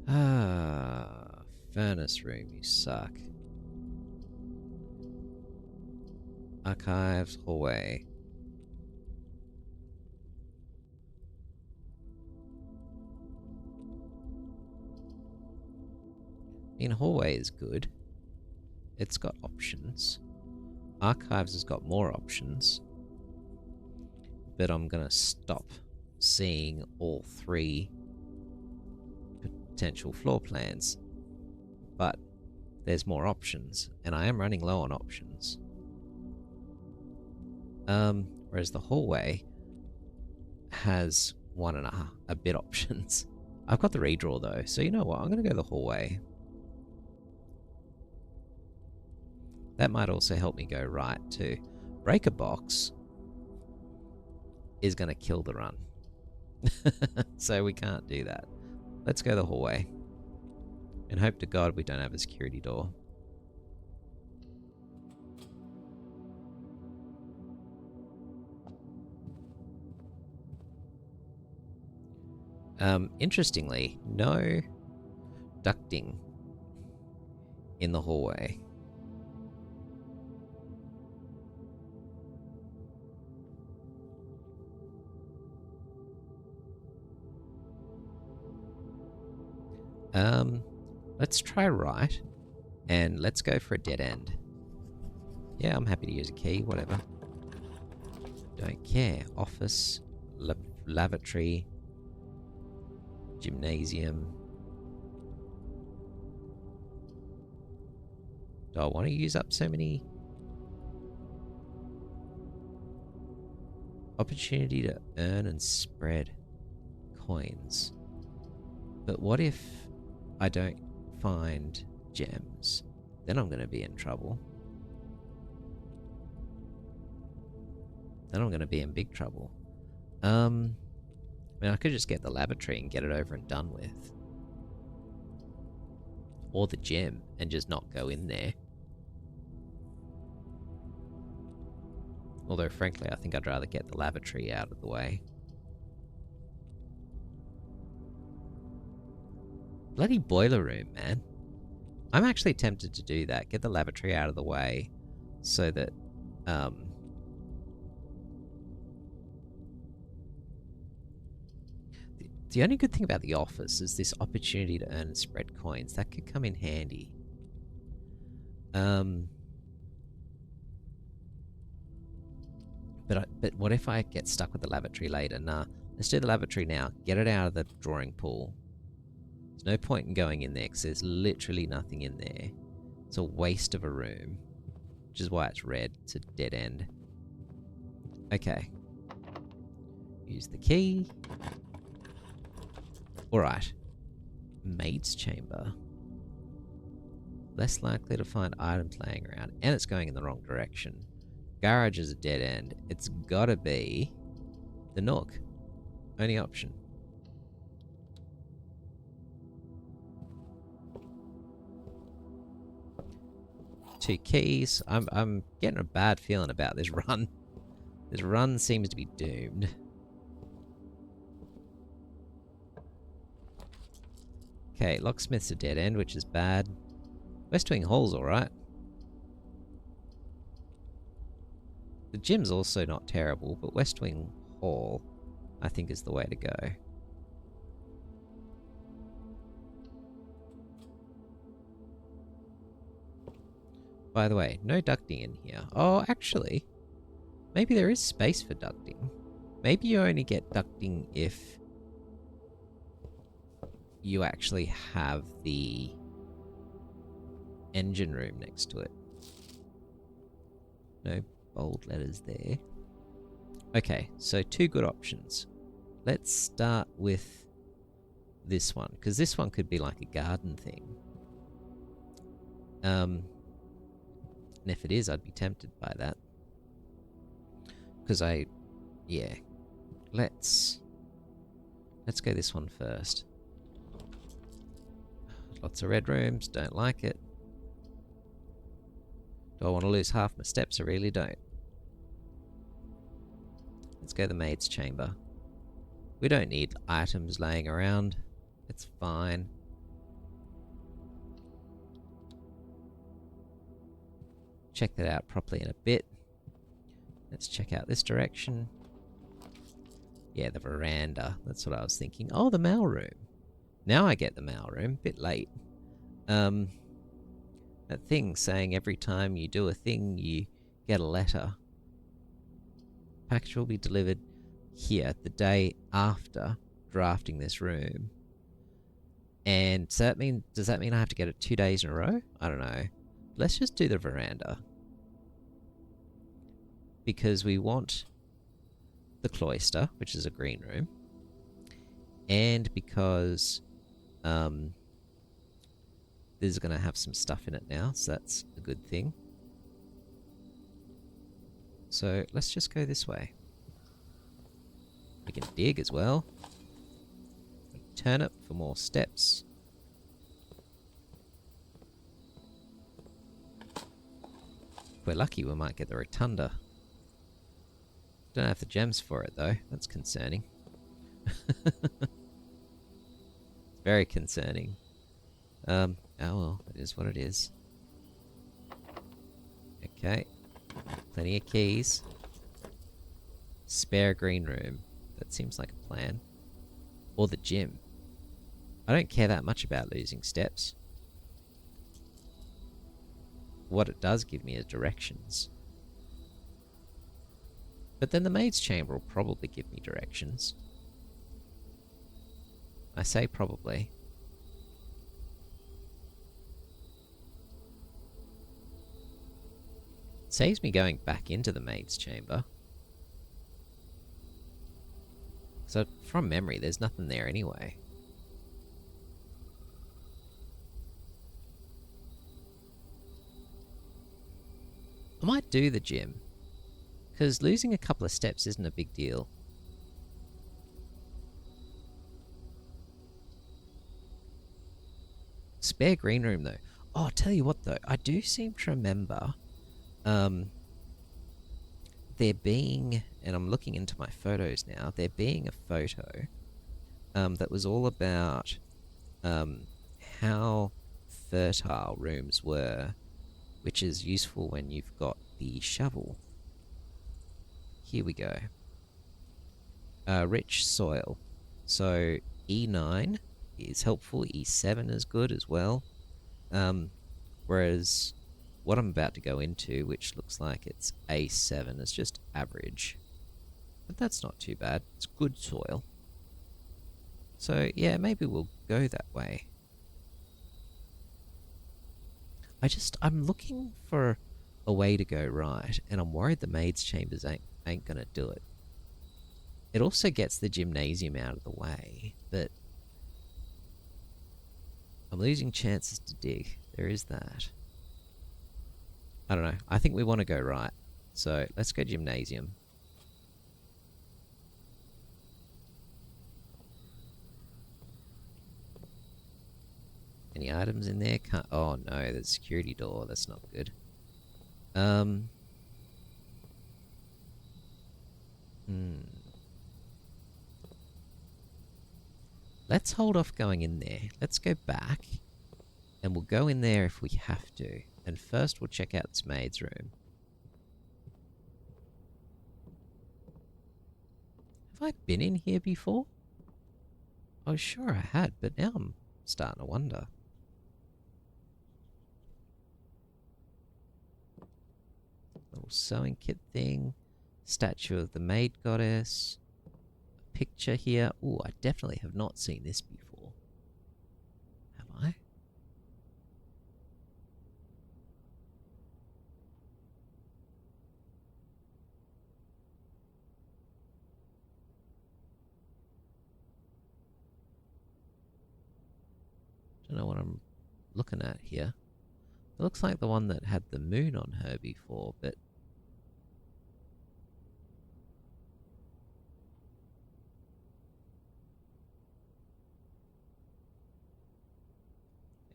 Ah, furnace room, you suck. Archives, hallway. I mean, hallway is good. It's got options. Archives has got more options. But I'm gonna stop seeing all 3 potential floor plans. But there's more options, and I am running low on options. Whereas the hallway has 1.5 a bit options. I've got the redraw though, so you know what? I'm gonna go the hallway. That might also help me go right too. Break a box is gonna kill the run. So we can't do that. Let's go the hallway. And hope to God we don't have a security door. Interestingly, no ducting in the hallway. Let's try right, and let's go for a dead end. Yeah, I'm happy to use a key, whatever. Don't care. Office, lavatory, gymnasium. Do I want to use up so many? Opportunity to earn and spread coins. But what if I don't find gems? Then I'm going to be in trouble. Then I'm going to be in big trouble. I mean, I could just get the lavatory and get it over and done with. Or the gem and just not go in there. Although, frankly, I think I'd rather get the lavatory out of the way. Bloody boiler room, man. I'm actually tempted to do that. Get the lavatory out of the way so that... The only good thing about the office is this opportunity to earn and spread coins. That could come in handy. But what if I get stuck with the lavatory later? Nah, let's do the lavatory now. Get it out of the drawing pool. There's no point in going in there because there's literally nothing in there. It's a waste of a room, which is why it's red. It's a dead end. Okay. Use the key. Alright. Maid's chamber. Less likely to find items laying around. And it's going in the wrong direction. Garage is a dead end. It's gotta be the Nook. Only option. Two keys. I'm getting a bad feeling about this run. This run seems to be doomed. Okay, locksmith's a dead end, which is bad. West Wing Hall's alright. The gym's also not terrible, but West Wing Hall, I think, is the way to go. By the way, no ducting in here. Oh, actually, maybe there is space for ducting. Maybe you only get ducting if you actually have the engine room next to it. No bold letters there. Okay, so two good options. Let's start with this one, because this one could be like a garden thing. And if it is, I'd be tempted by that. Because yeah. Let's go this one first. Lots of red rooms, don't like it. Do I want to lose half my steps? I really don't. Let's go the maid's chamber. We don't need items laying around. It's fine. Check that out properly in a bit. Let's check out this direction. Yeah, the veranda. That's what I was thinking. Oh, the mail room. Now I get the mail room. Bit late. That thing saying every time you do a thing, you get a letter. Package will be delivered here the day after drafting this room. And does that mean I have to get it 2 days in a row? I don't know. Let's just do the veranda. Because we want the cloister, which is a green room. And because this is going to have some stuff in it now, so that's a good thing. So let's just go this way. We can dig as well. Turnip for more steps. If we're lucky, we might get the rotunda. Don't have the gems for it though. That's concerning. Very concerning. Oh well, it is what it is. Okay. Plenty of keys. Spare green room. That seems like a plan. Or the gym. I don't care that much about losing steps. What it does give me is directions. But then the maid's chamber will probably give me directions. I say probably. It saves me going back into the maid's chamber. So from memory, there's nothing there anyway. might do the gym, because losing a couple of steps isn't a big deal. Spare green room, though. Oh, I'll tell you what, though. I do seem to remember um, there being, and I'm looking into my photos now, there being a photo that was all about um, how fertile rooms were, which is useful when you've got the shovel. Here we go. Rich soil. So E9 is helpful. E7 is good as well. Whereas what I'm about to go into, which looks like it's A7, is just average. But that's not too bad. It's good soil. So yeah, maybe we'll go that way. I'm looking for a way to go right, and I'm worried the maid's chambers ain't gonna do it. It also gets the gymnasium out of the way, but I'm losing chances to dig. There is that. I don't know. I think we want to go right. So let's go gymnasium. Any items in there? Can't. Oh no, there's a security door. That's not good. Hmm. Let's hold off going in there. Let's go back, and we'll go in there if we have to. And first, we'll check out this maid's room. Have I been in here before? Oh, sure I had, but now I'm starting to wonder. Little sewing kit thing. Statue of the maid goddess. A picture here. Ooh, I definitely have not seen this before. Have I? Don't know what I'm looking at here. It looks like the one that had the moon on her before, but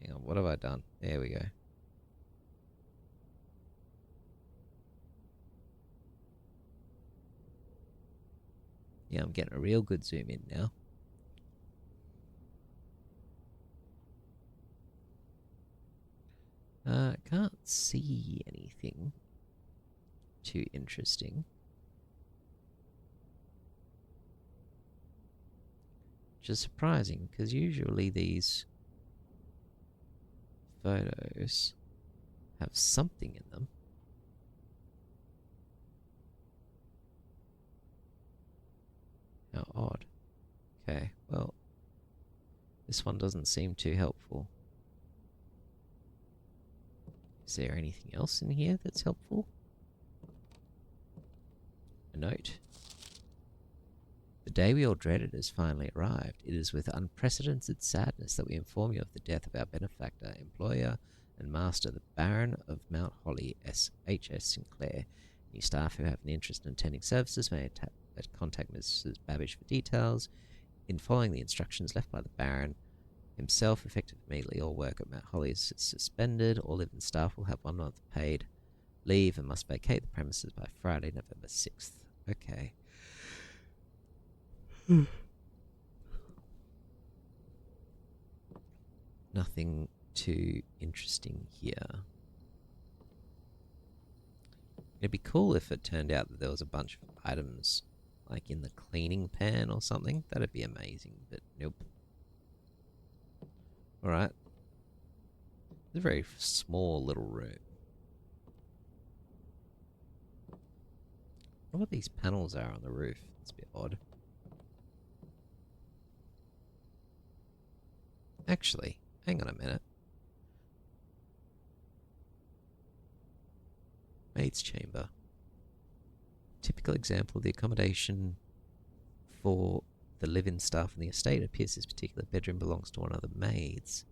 hang on, what have I done? There we go. Yeah, I'm getting a real good zoom in now. Can't see anything too interesting. Which is surprising, because usually these photos have something in them. How odd. Okay, well, this one doesn't seem too helpful. Is there anything else in here that's helpful? A note. The day we all dreaded has finally arrived. It is with unprecedented sadness that we inform you of the death of our benefactor, employer, and master, the Baron of Mount Holly, H.S. Sinclair. Any staff who have an interest in attending services may contact Mrs. Babbage for details. In following the instructions left by the Baron himself, effective immediately, all work at Mount Holly is suspended. All living staff will have 1 month paid leave and must vacate the premises by Friday, November 6th. Okay. Nothing too interesting here. It'd be cool if it turned out that there was a bunch of items like in the cleaning pan or something. That'd be amazing, but nope. Alright. It's a very small little room. I wonder what these panels are on the roof. It's a bit odd. Actually, hang on a minute. Maid's chamber. Typical example of the accommodation for the live-in staff on the estate. It appears this particular bedroom belongs to one of the maids.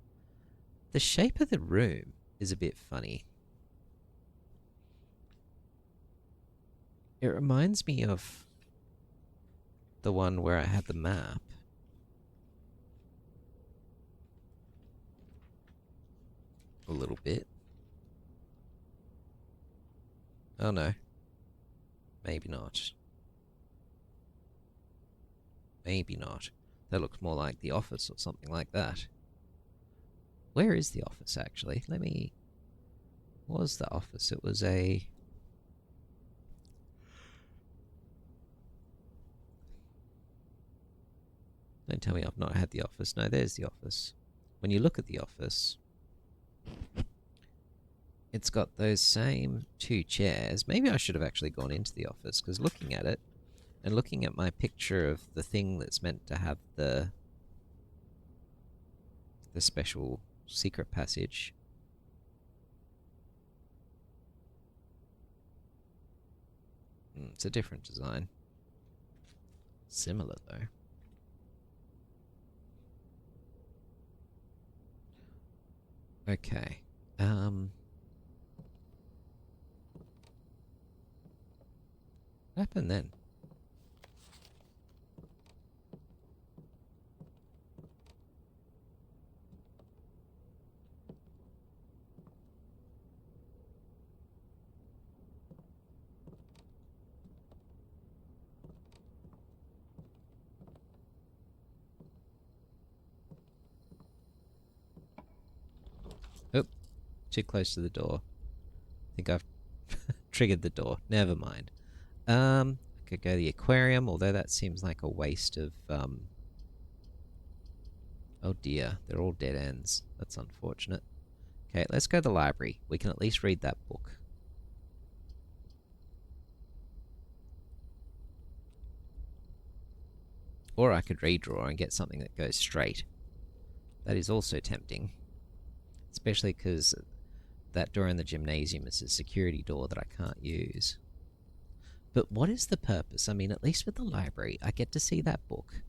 The shape of the room is a bit funny. It reminds me of the one where I had the map. A little bit. Oh no. Maybe not. Maybe not. That looks more like the office or something like that. Where is the office, actually? Let me... What was the office? It was a... Don't tell me I've not had the office. No, there's the office. When you look at the office, it's got those same two chairs. Maybe I should have actually gone into the office, because looking at it, and looking at my picture of the thing that's meant to have the special secret passage. It's a different design. Similar, though. Okay. What happened then? Oh, too close to the door. I think I've triggered the door. Never mind. I could go to the aquarium, although that seems like a waste of, Oh dear, they're all dead ends. That's unfortunate. Okay, let's go to the library. We can at least read that book. Or I could redraw and get something that goes straight. That is also tempting. Especially because that door in the gymnasium is a security door that I can't use. But what is the purpose? I mean, at least with the library, I get to see that book.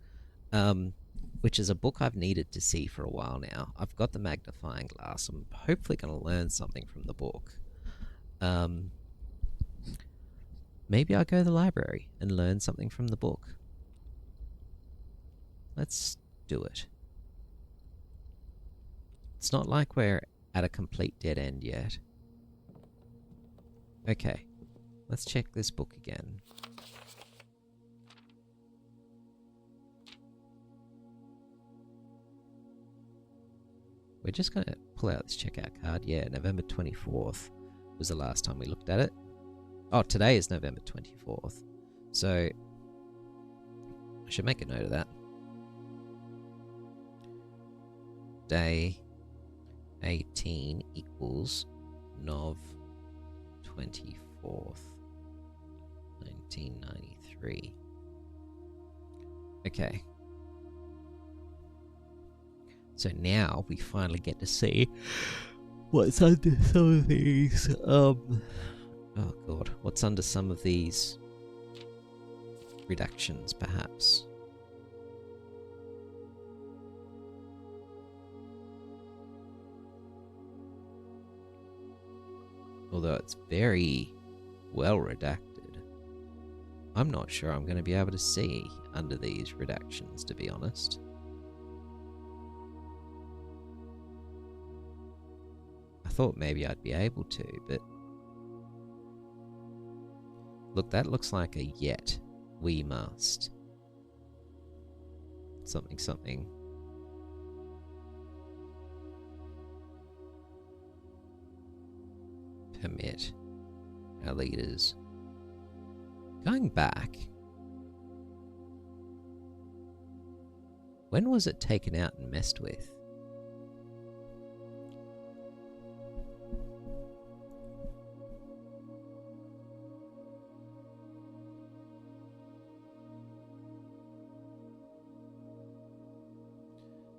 Which is a book I've needed to see for a while now. I've got the magnifying glass. I'm hopefully going to learn something from the book. Maybe I'll go to the library and learn something from the book. Let's do it. It's not like we're at a complete dead end yet. Okay, let's check this book again. We're just going to pull out this checkout card. Yeah, November 24th was the last time we looked at it. Oh, today is November 24th. So, I should make a note of that. Day 18 equals Nov 24th, 1993. Okay. So now we finally get to see what's under some of these, oh god, what's under some of these reductions, perhaps. Although it's very well redacted, I'm not sure I'm going to be able to see under these redactions, to be honest. I thought maybe I'd be able to, but... Look, that looks like a yet. We must. Something, something. Permit our leaders. Going back, when was it taken out and messed with?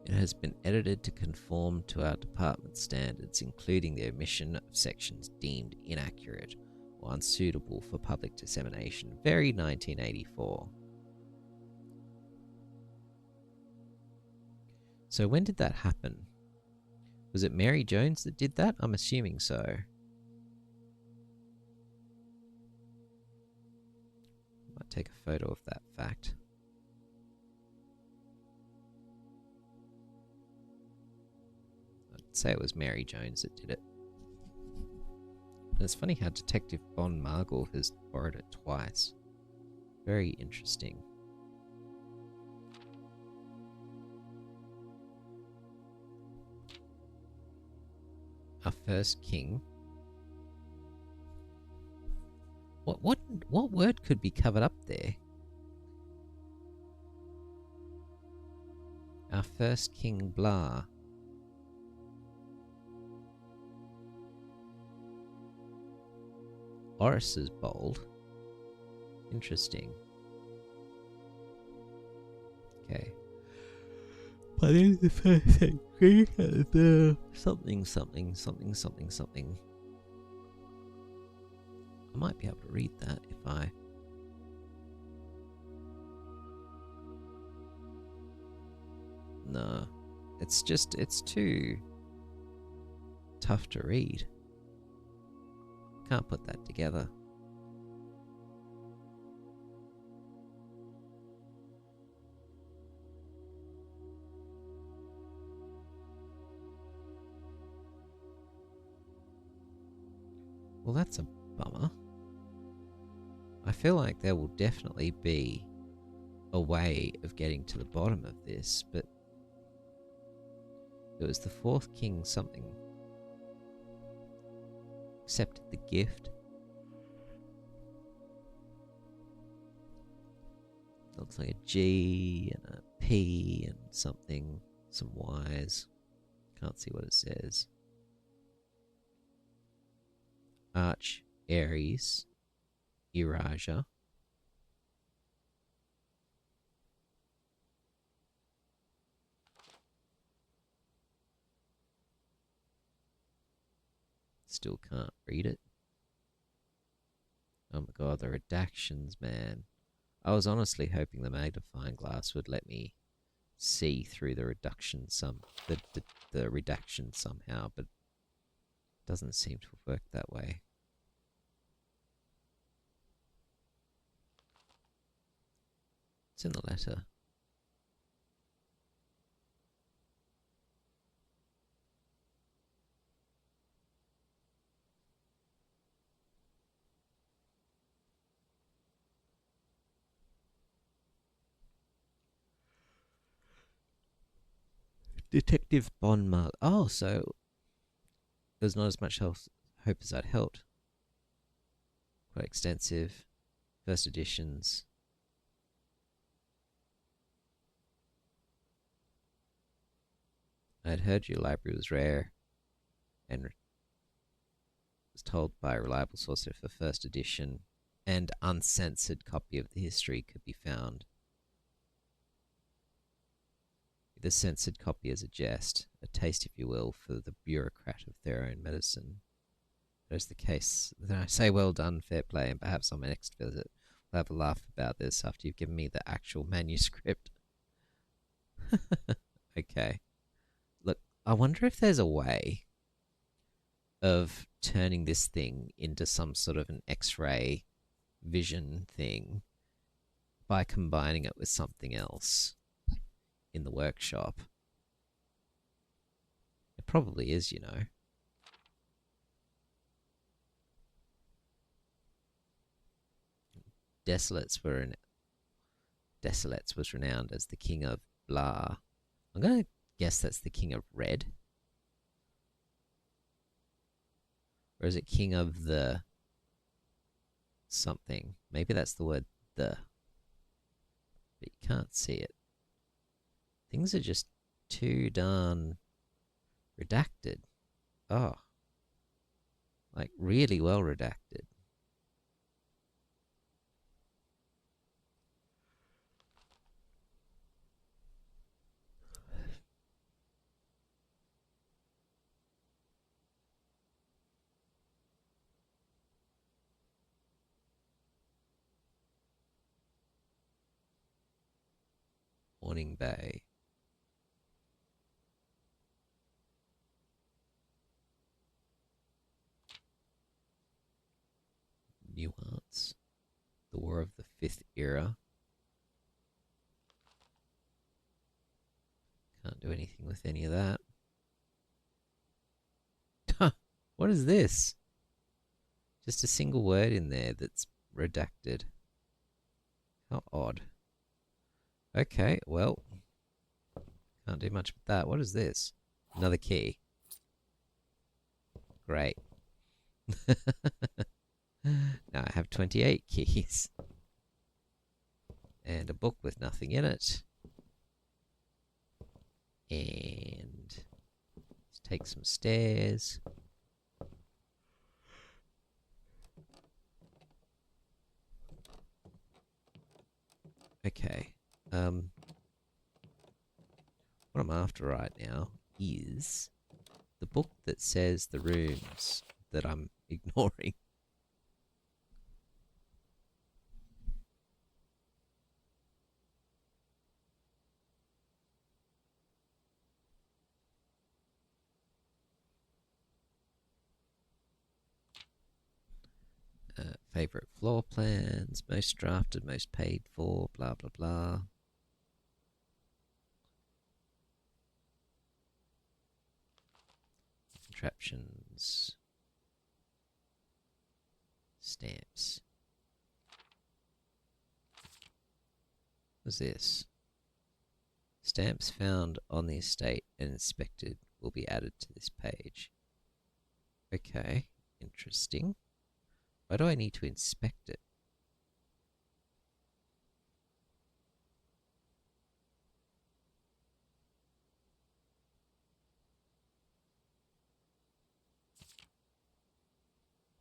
It has been edited to conform to our department standards, including the omission of sections deemed inaccurate or unsuitable for public dissemination. Very 1984. So when did that happen? Was it Mary Jones that did that? I'm assuming so. take a photo of that fact. I'd say it was Mary Jones that did it. And it's funny how Detective Bon Margle has borrowed it twice. Very interesting. Our first king. What word could be covered up there? Our first king, blah. Oris is bold. Interesting. Okay. By the end of the first century, something. I might be able to read that if I... No. It's too tough to read. Can't put that together. Well, that's a bummer. I feel like there will definitely be a way of getting to the bottom of this, but it was the fourth king something. Accepted the gift. Looks like a G and a P and something, some Y's. Can't see what it says. Arch Aries, Erasia. Still can't read it. Oh my god, the redactions, man. I was honestly hoping the magnifying glass would let me see through the reduction the redaction somehow, but it doesn't seem to work that way. It's in the letter. Detective Bon Mark. Oh, so there's not as much hope as I'd hoped. Quite extensive. First editions. I had heard your library was rare and was told by a reliable source that if a first edition and uncensored copy of the history could be found. The censored copy is a jest, a taste, if you will, for the bureaucrat of their own medicine. That is the case. Then I say well done, fair play, and perhaps on my next visit we'll have a laugh about this after you've given me the actual manuscript. Okay. Look, I wonder if there's a way of turning this thing into some sort of an X-ray vision thing by combining it with something else in the workshop. It probably is, you know. Desolates was renowned as the king of blah. I'm going to guess that's the king of red. Or is it king of the something? Maybe that's the word the. But you can't see it. Things are just too darn redacted. Oh. Like really well redacted. Morning Bay. Nuance. The War of the 5th era. Can't do anything with any of that. What is this? Just a single word in there that's redacted. How odd. Okay, well, can't do much with that. What is this? Another key. Great. Now I have 28 keys. And a book with nothing in it. And let's take some stairs. Okay. What I'm after right now is the book that says the rooms that I'm ignoring. Favorite floor plans, most drafted, most paid for, blah, blah, blah. Contraptions. Stamps. What's this? Stamps found on the estate and inspected will be added to this page. Okay, interesting. Why do I need to inspect it?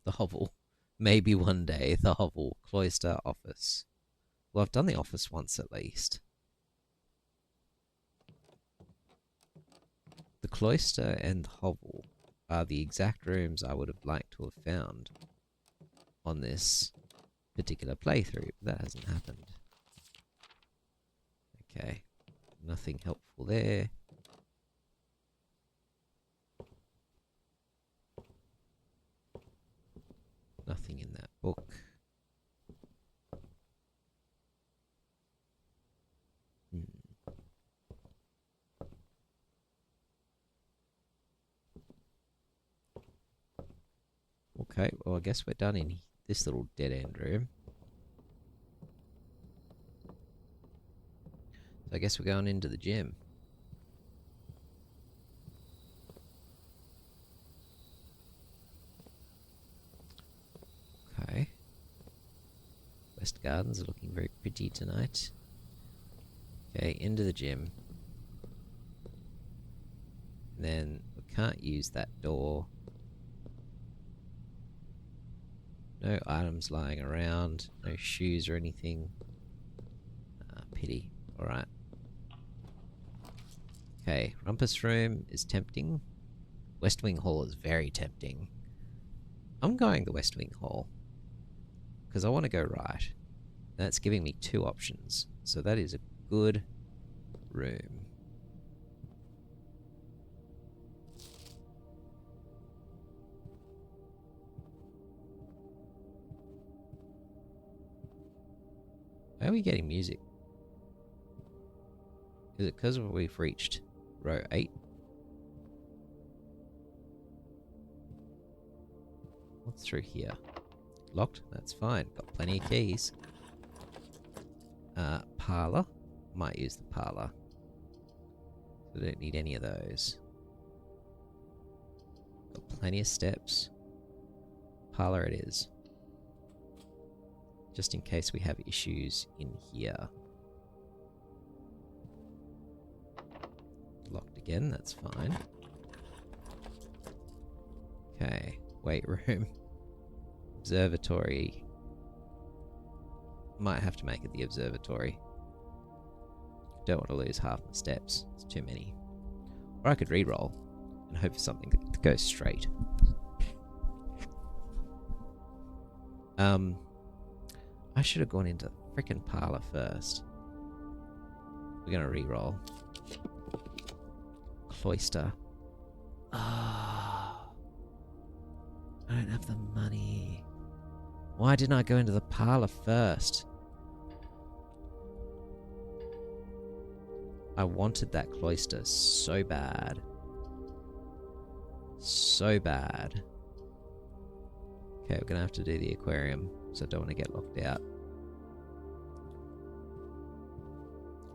The Hovel. Maybe one day, the Hovel. Cloister office. Well, I've done the office once at least. The Cloister and the Hovel are the exact rooms I would have liked to have found on this particular playthrough, but that hasn't happened. Okay, nothing helpful there. Nothing in that book. Okay, well I guess we're done in this little dead-end room. So I guess we're going into the gym. Okay. West Gardens are looking very pretty tonight. Okay, into the gym. And then we can't use that door. No items lying around. No shoes or anything. Pity. Alright. Okay, Rumpus Room is tempting. West Wing Hall is very tempting. I'm going the West Wing Hall. Because I want to go right. That's giving me 2 options. So that is a good room. How are we getting music? Is it because we've reached row 8? What's through here? Locked? That's fine. Got plenty of keys. Parlour. Might use the parlour. I don't need any of those. Got plenty of steps. Parlour it is. Just in case we have issues in here. Locked again, that's fine. Okay, weight room. Observatory. Might have to make it the observatory. Don't want to lose half my steps. It's too many. Or I could re-roll and hope for something that goes straight. I should have gone into frickin' parlour first. We're gonna re-roll. Cloister. Ah, I don't have the money. Why didn't I go into the parlour first? I wanted that cloister so bad. So bad. Okay, we're going to have to do the aquarium, so I don't want to get locked out.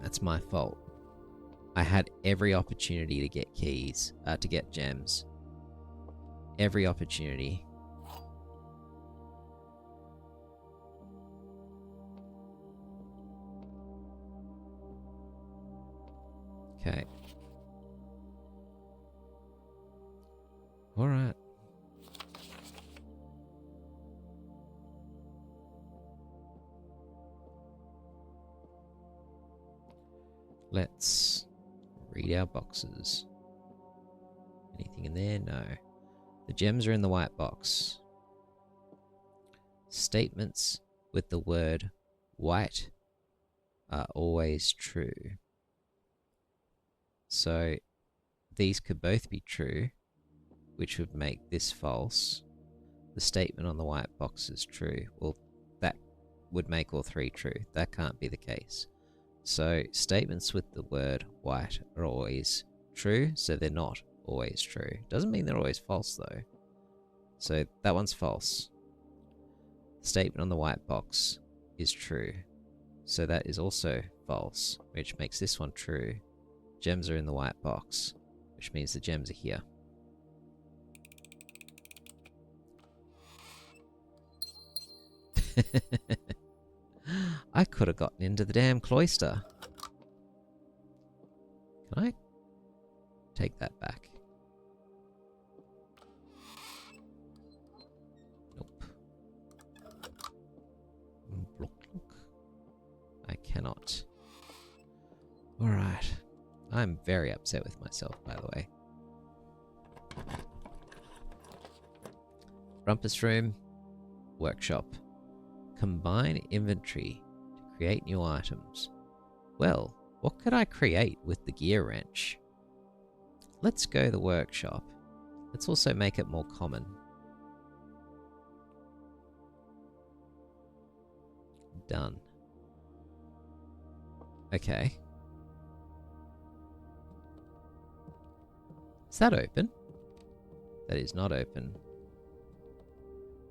That's my fault. I had every opportunity to get keys, to get gems. Every opportunity. Okay. Alright. Let's read our boxes. Anything in there? No. The gems are in the white box. Statements with the word white are always true. So these could both be true, which would make this false. The statement on the white box is true. Well, that would make all three true. That can't be the case. So statements with the word white are always true, so they're not always true. Doesn't mean they're always false, though. So that one's false. The statement on the white box is true, so that is also false, which makes this one true. Gems are in the white box, which means the gems are here. I could have gotten into the damn cloister. Can I take that back? Nope. I cannot. Alright. I'm very upset with myself, by the way. Rumpus room. Workshop. Combine inventory to create new items. Well, what could I create with the gear wrench? Let's go the workshop. Let's also make it more common. Done. Okay. Is that open? That is not open.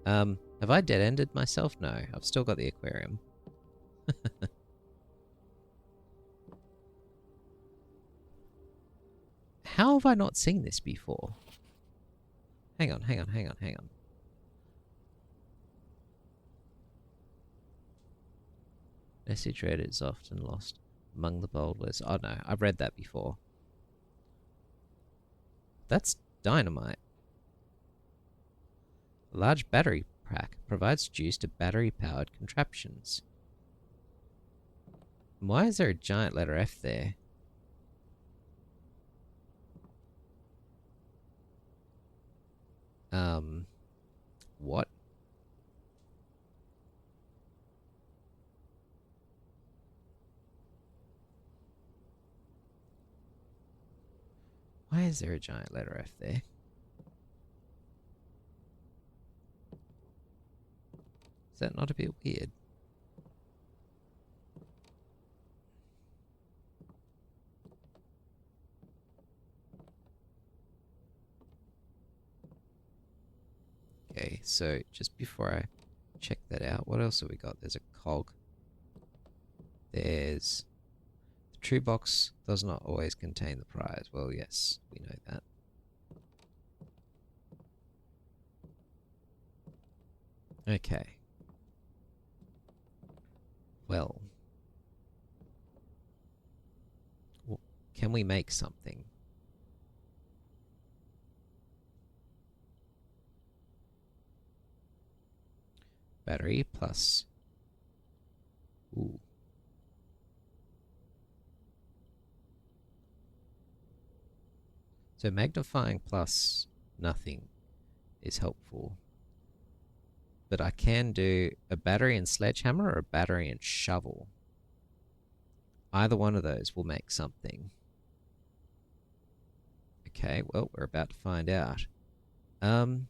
Have I dead-ended myself? No, I've still got the aquarium. How have I not seen this before? Hang on. Message read is often lost among the bold words. Oh no, I've read that before. That's dynamite. A large battery pack provides juice to battery-powered contraptions. Why is there a giant letter F there? What? Why is there a giant letter F there? Is that not a bit weird? Okay, so just before I check that out, what else have we got? There's a cog. There's... The true box does not always contain the prize. Well, yes, we know that. Okay. Well. Can we make something? Battery plus... Ooh. So magnifying plus nothing is helpful. But I can do a battery and sledgehammer or a battery and shovel. Either one of those will make something. Okay, well, we're about to find out. Well,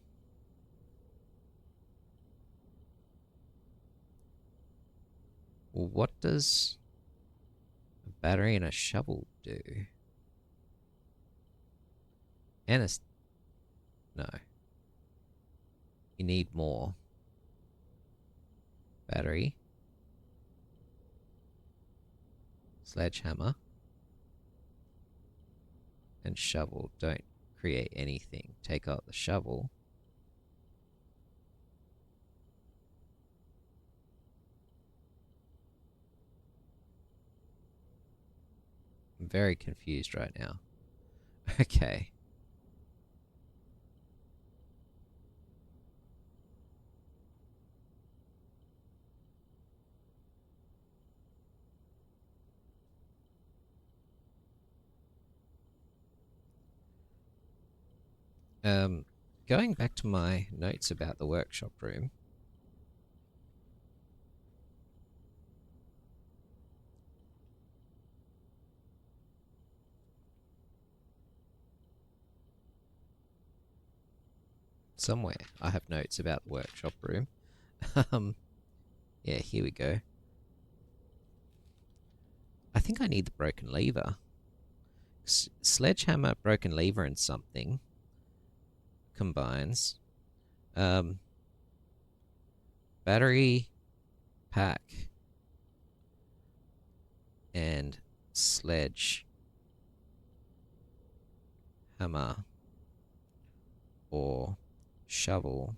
what does a battery and a shovel do. And a... No. You need more. Battery. Sledgehammer. And shovel. Don't create anything. Take out the shovel. I'm very confused right now. Okay. Going back to my notes about the workshop room. Somewhere I have notes about the workshop room. Yeah, here we go. I think I need the broken lever. Sledgehammer, broken lever, and something combines. Battery, pack, and sledge hammer or shovel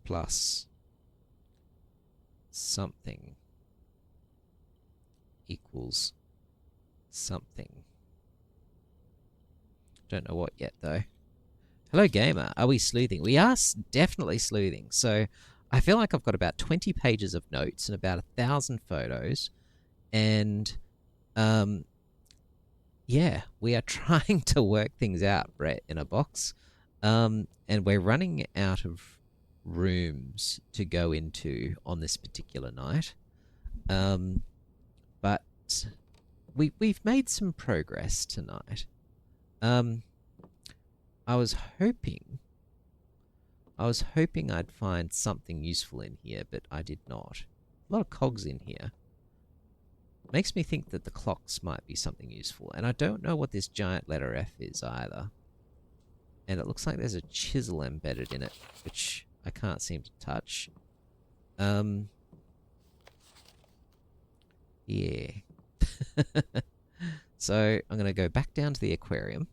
plus something equals something. Don't know what yet, though. Hello, gamer. Are we sleuthing? We are definitely sleuthing. So I feel like I've got about 20 pages of notes and about 1,000 photos. And, yeah, we are trying to work things out, Brett, in a box. And we're running out of rooms to go into on this particular night. But we've made some progress tonight. I was hoping I'd find something useful in here, but I did not. A lot of cogs in here. Makes me think that the clocks might be something useful, and I don't know what this giant letter F is either. And it looks like there's a chisel embedded in it, which I can't seem to touch. Yeah. So I'm going to go back down to the aquarium.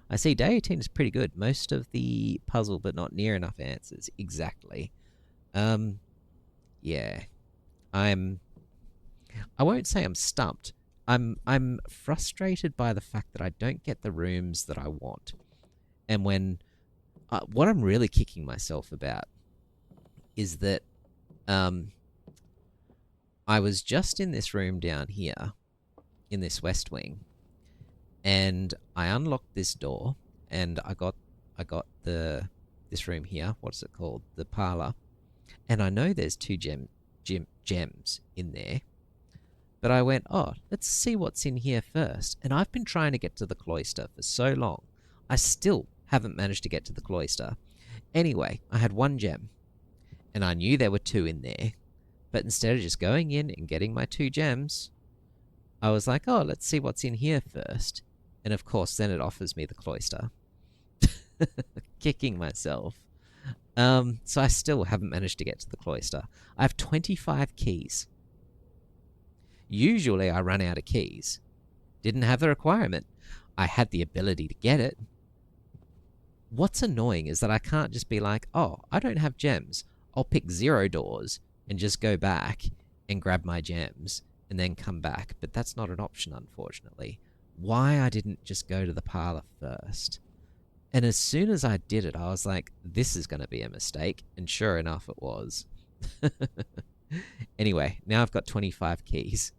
I see day 18 is pretty good. Most of the puzzle, but not near enough answers. Exactly. Yeah. I won't say I'm stumped. I'm frustrated by the fact that I don't get the rooms that I want. And when... what I'm really kicking myself about is that I was just in this room down here, in this west wing, and I unlocked this door, and I got this room here. What's it called? The parlor. And I know there's two gems in there. But I went, oh, let's see what's in here first. And I've been trying to get to the cloister for so long. I still haven't managed to get to the cloister. Anyway, I had one gem, and I knew there were two in there. But instead of just going in and getting my two gems, I was like, oh, let's see what's in here first. And of course, then it offers me the cloister. Kicking myself. So I still haven't managed to get to the cloister. I have 25 keys. Usually I run out of keys. Didn't have the requirement. I had the ability to get it. What's annoying is that I can't just be like, oh, I don't have gems. I'll pick 0 doors and just go back and grab my gems and then come back. But that's not an option, unfortunately. Why I didn't just go to the parlor first. And as soon as I did it, I was like, this is going to be a mistake. And sure enough, it was. Anyway, now I've got 25 keys.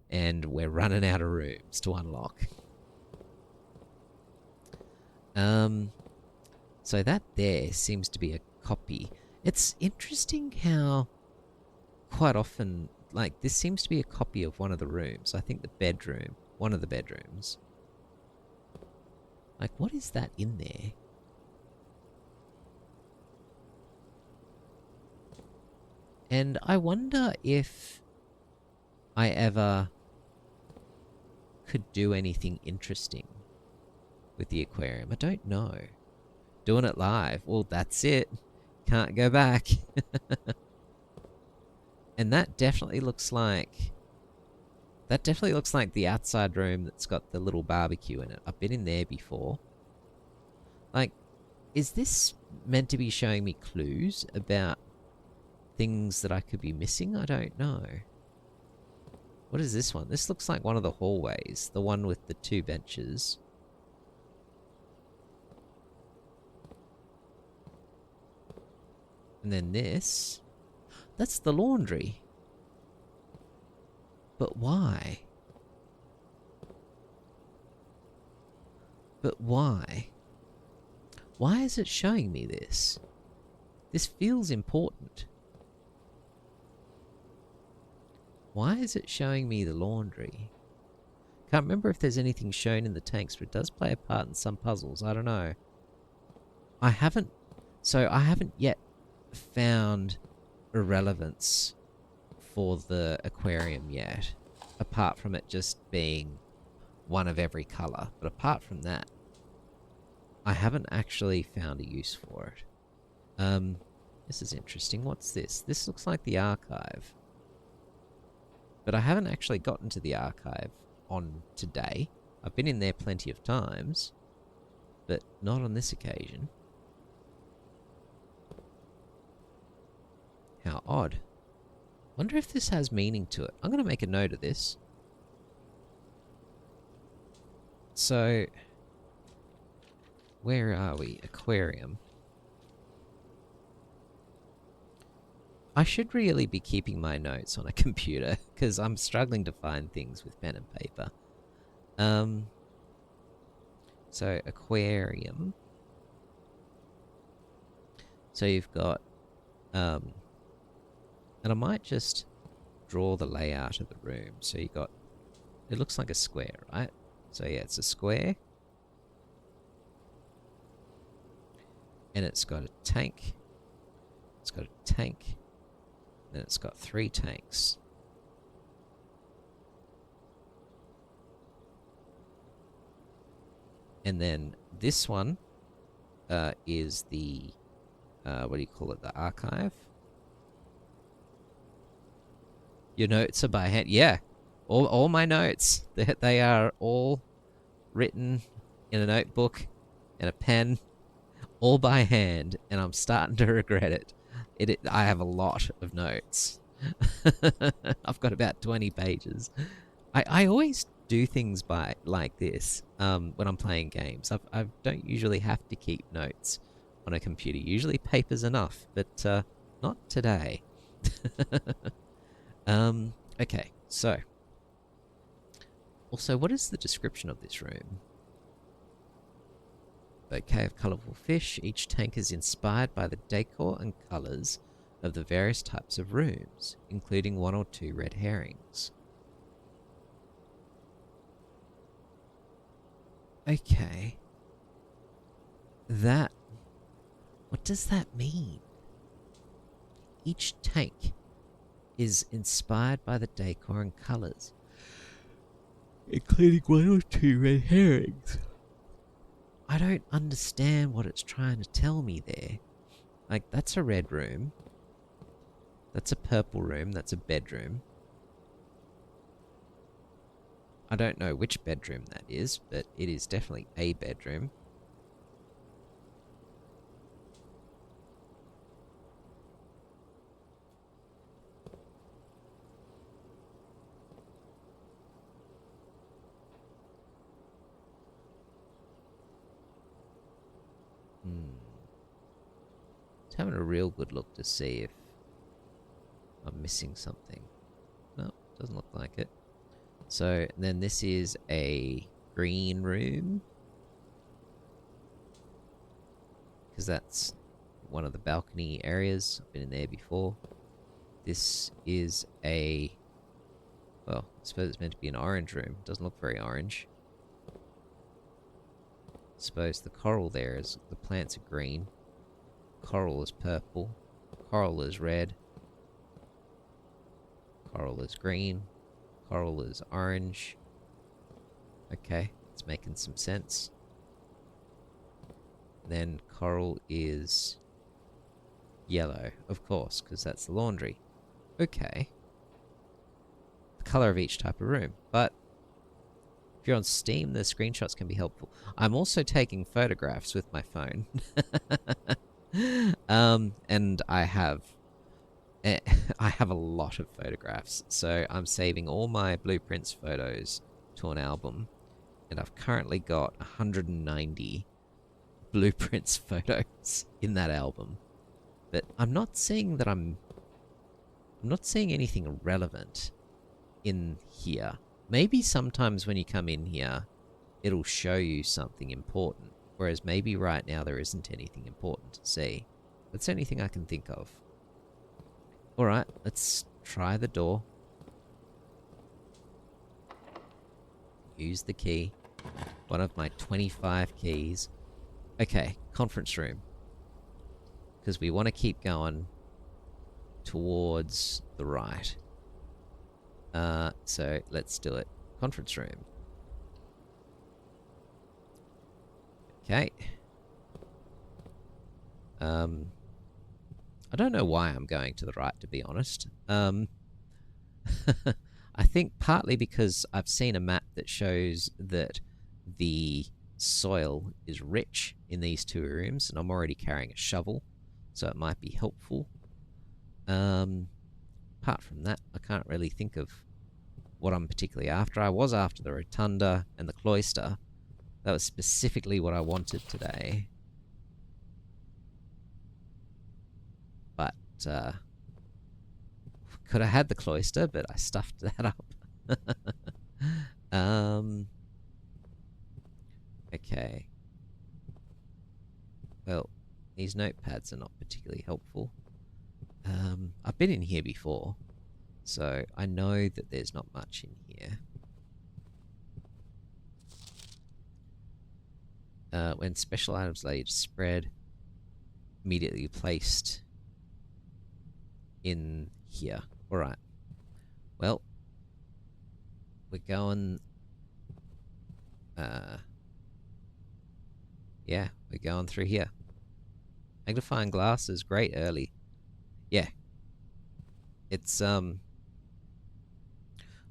And we're running out of rooms to unlock. So that there seems to be a copy. It's interesting how quite often, like, this seems to be a copy of one of the rooms. I think the bedroom. One of the bedrooms. Like, what is that in there? And I wonder if I ever could do anything interesting with the aquarium. I don't know. Doing it live, well, that's it. Can't go back. And that definitely looks like the outside room that's got the little barbecue in it. I've been in there before. Like, is this meant to be showing me clues about things that I could be missing? I don't know. What is this one? This looks like one of the hallways. The one with the 2 benches. And then this. That's the laundry. But why? But why? Why is it showing me this? This feels important. Why is it showing me the laundry? Can't remember if there's anything shown in the tanks, but it does play a part in some puzzles. I don't know. I haven't yet found a relevance for the aquarium yet, apart from it just being one of every colour. But apart from that, I haven't actually found a use for it. This is interesting. What's this? This looks like the archive. But I haven't actually gotten to the archive on today. I've been in there plenty of times, but not on this occasion. How odd. Wonder if this has meaning to it. I'm going to make a note of this. So, where are we? Aquarium. I should really be keeping my notes on a computer, because I'm struggling to find things with pen and paper. So, aquarium. So you've got, and I might just draw the layout of the room. So you got, it looks like a square, right? So yeah, it's a square. And it's got a tank. It's got a tank. And it's got 3 tanks. And then this one is the, what do you call it, the archive? Your notes are by hand. Yeah, all my notes, they are all written in a notebook and a pen, all by hand, and I'm starting to regret it. I have a lot of notes. I've got about 20 pages. I always do things like this when I'm playing games. I don't usually have to keep notes on a computer. Usually paper's enough, but not today. Okay, so. Also, what is the description of this room? Bouquet of colourful fish. Each tank is inspired by the decor and colours of the various types of rooms, including 1 or 2 red herrings. Okay. What does that mean? Each tank is inspired by the decor and colours, including 1 or 2 red herrings. I don't understand what it's trying to tell me there. Like, that's a red room. That's a purple room. That's a bedroom. I don't know which bedroom that is, but it is definitely a bedroom. Just having a real good look to see if I'm missing something. No, doesn't look like it. So, then this is a green room, because that's one of the balcony areas. I've been in there before. This is a, well, I suppose it's meant to be an orange room. Doesn't look very orange. I suppose the coral there is, the plants are green. Coral is purple. Coral is red. Coral is green. Coral is orange. Okay, it's making some sense. Then coral is yellow, of course, because that's the laundry. Okay. The color of each type of room. But if you're on Steam, the screenshots can be helpful. I'm also taking photographs with my phone. And I have a lot of photographs, so I'm saving all my blueprints photos to an album, and I've currently got 190 blueprints photos in that album. But I'm not seeing anything relevant in here. Maybe sometimes when you come in here, it'll show you something important, whereas maybe right now there isn't anything important to see. That's the only thing I can think of. Alright, let's try the door. Use the key. One of my 25 keys. Okay, conference room. Because we want to keep going towards the right. So let's do it. Conference room. Okay. I don't know why I'm going to the right, to be honest. I think partly because I've seen a map that shows that the soil is rich in these two rooms, and I'm already carrying a shovel, so it might be helpful. Apart from that, I can't really think of what I'm particularly after. I was after the rotunda and the cloister. That was specifically what I wanted today. But, could have had the cloister, but I stuffed that up. Okay. Well, these notepads are not particularly helpful. I've been in here before, so I know that there's not much in here. When special items allow you to spread, immediately placed in here. Alright. Well, we're going... yeah, we're going through here. Magnifying glass is great early. Yeah. It's,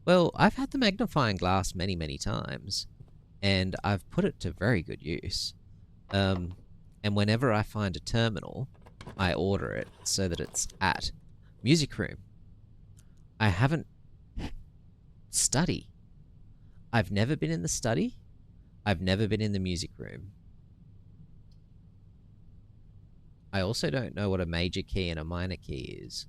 well, I've had the magnifying glass many, many times, and I've put it to very good use. And whenever I find a terminal, I order it so that it's at music room. I haven't... study. I've never been in the study. I've never been in the music room. I also don't know what a major key and a minor key is.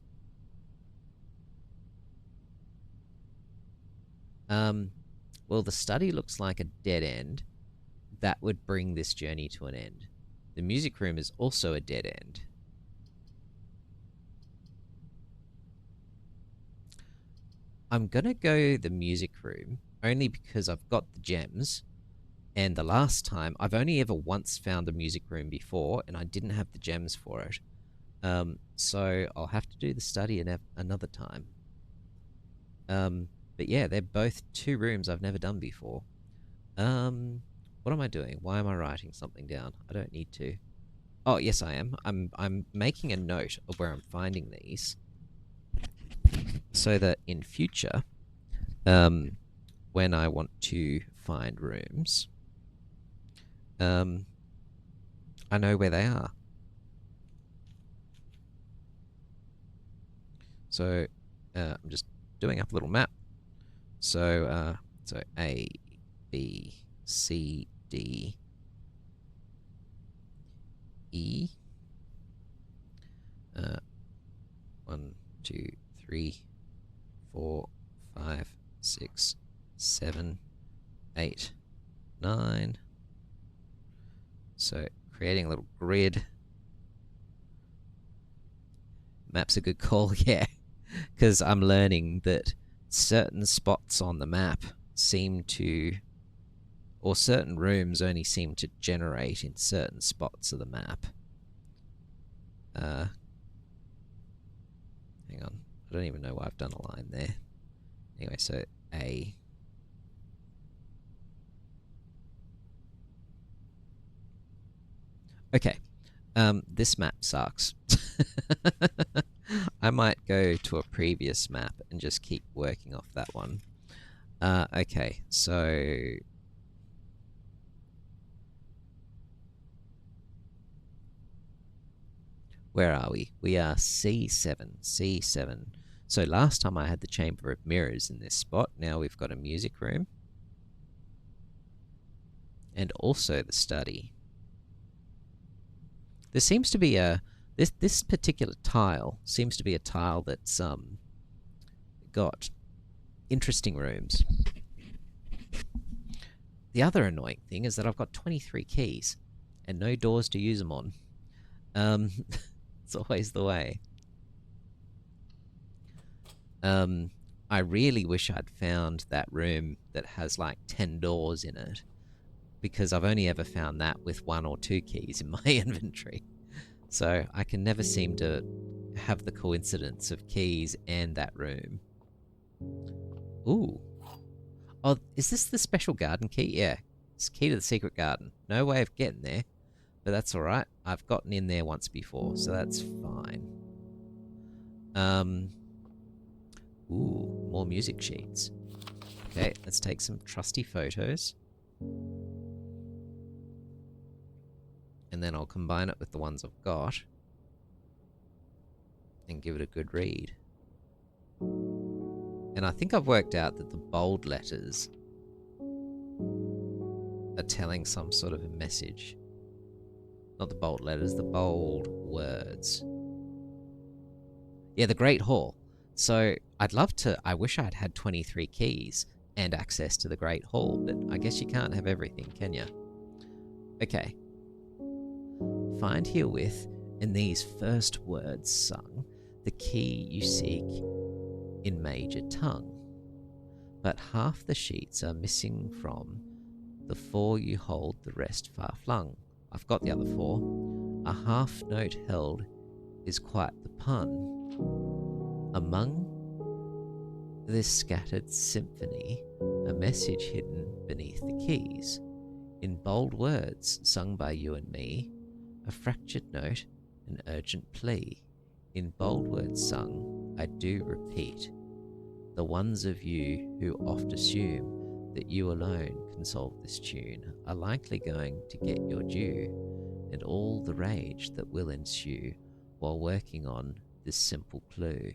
Well, the study looks like a dead end. That would bring this journey to an end. The music room is also a dead end. I'm gonna go the music room, only because I've got the gems, and the last time, I've only ever once found a music room before, and I didn't have the gems for it. So I'll have to do the study another time. But yeah, they're both two rooms I've never done before. What am I doing? Why am I writing something down? I don't need to. Oh, yes, I am. I'm making a note of where I'm finding these, so that in future, when I want to find rooms, I know where they are. So I'm just doing up a little map. So so A, B, C, D, E. 1, 2, 3, 4, 5, 6, 7, 8, 9. So creating a little grid. Map's a good call, yeah, because I'm learning that certain spots on the map seem to, or certain rooms only seem to generate in certain spots of the map. Hang on, I don't even know why I've done a line there. Anyway, so A. Okay, this map sucks. I might go to a previous map and just keep working off that one. Okay, so where are we? We are C7, C7. So last time I had the Chamber of Mirrors in this spot. Now we've got a music room and also the study. There seems to be a this particular tile seems to be a tile that's got interesting rooms. The other annoying thing is that I've got 23 keys and no doors to use them on. It's always the way. I really wish I'd found that room that has like 10 doors in it, because I've only ever found that with 1 or 2 keys in my inventory. So I can never seem to have the coincidence of keys and that room. Ooh. Oh, is this the special garden key? Yeah. It's key to the secret garden. No way of getting there, but that's alright. I've gotten in there once before, so that's fine. Ooh, more music sheets. Okay, let's take some trusty photos. And then I'll combine it with the ones I've got and give it a good read. And I think I've worked out that the bold letters are telling some sort of a message. Not the bold letters, the bold words. Yeah, the Great Hall. So I wish I'd had 23 keys and access to the Great Hall, but I guess you can't have everything, can you? Okay. Find herewith in these first words sung the key you seek in major tongue, but half the sheets are missing from the 4 you hold, the rest far flung. I've got the other 4. A half note held is quite the pun. Among this scattered symphony, a message hidden beneath the keys, in bold words sung by you and me, a fractured note, an urgent plea. In bold words sung, I do repeat, the ones of you who oft assume that you alone can solve this tune are likely going to get your due, and all the rage that will ensue while working on this simple clue.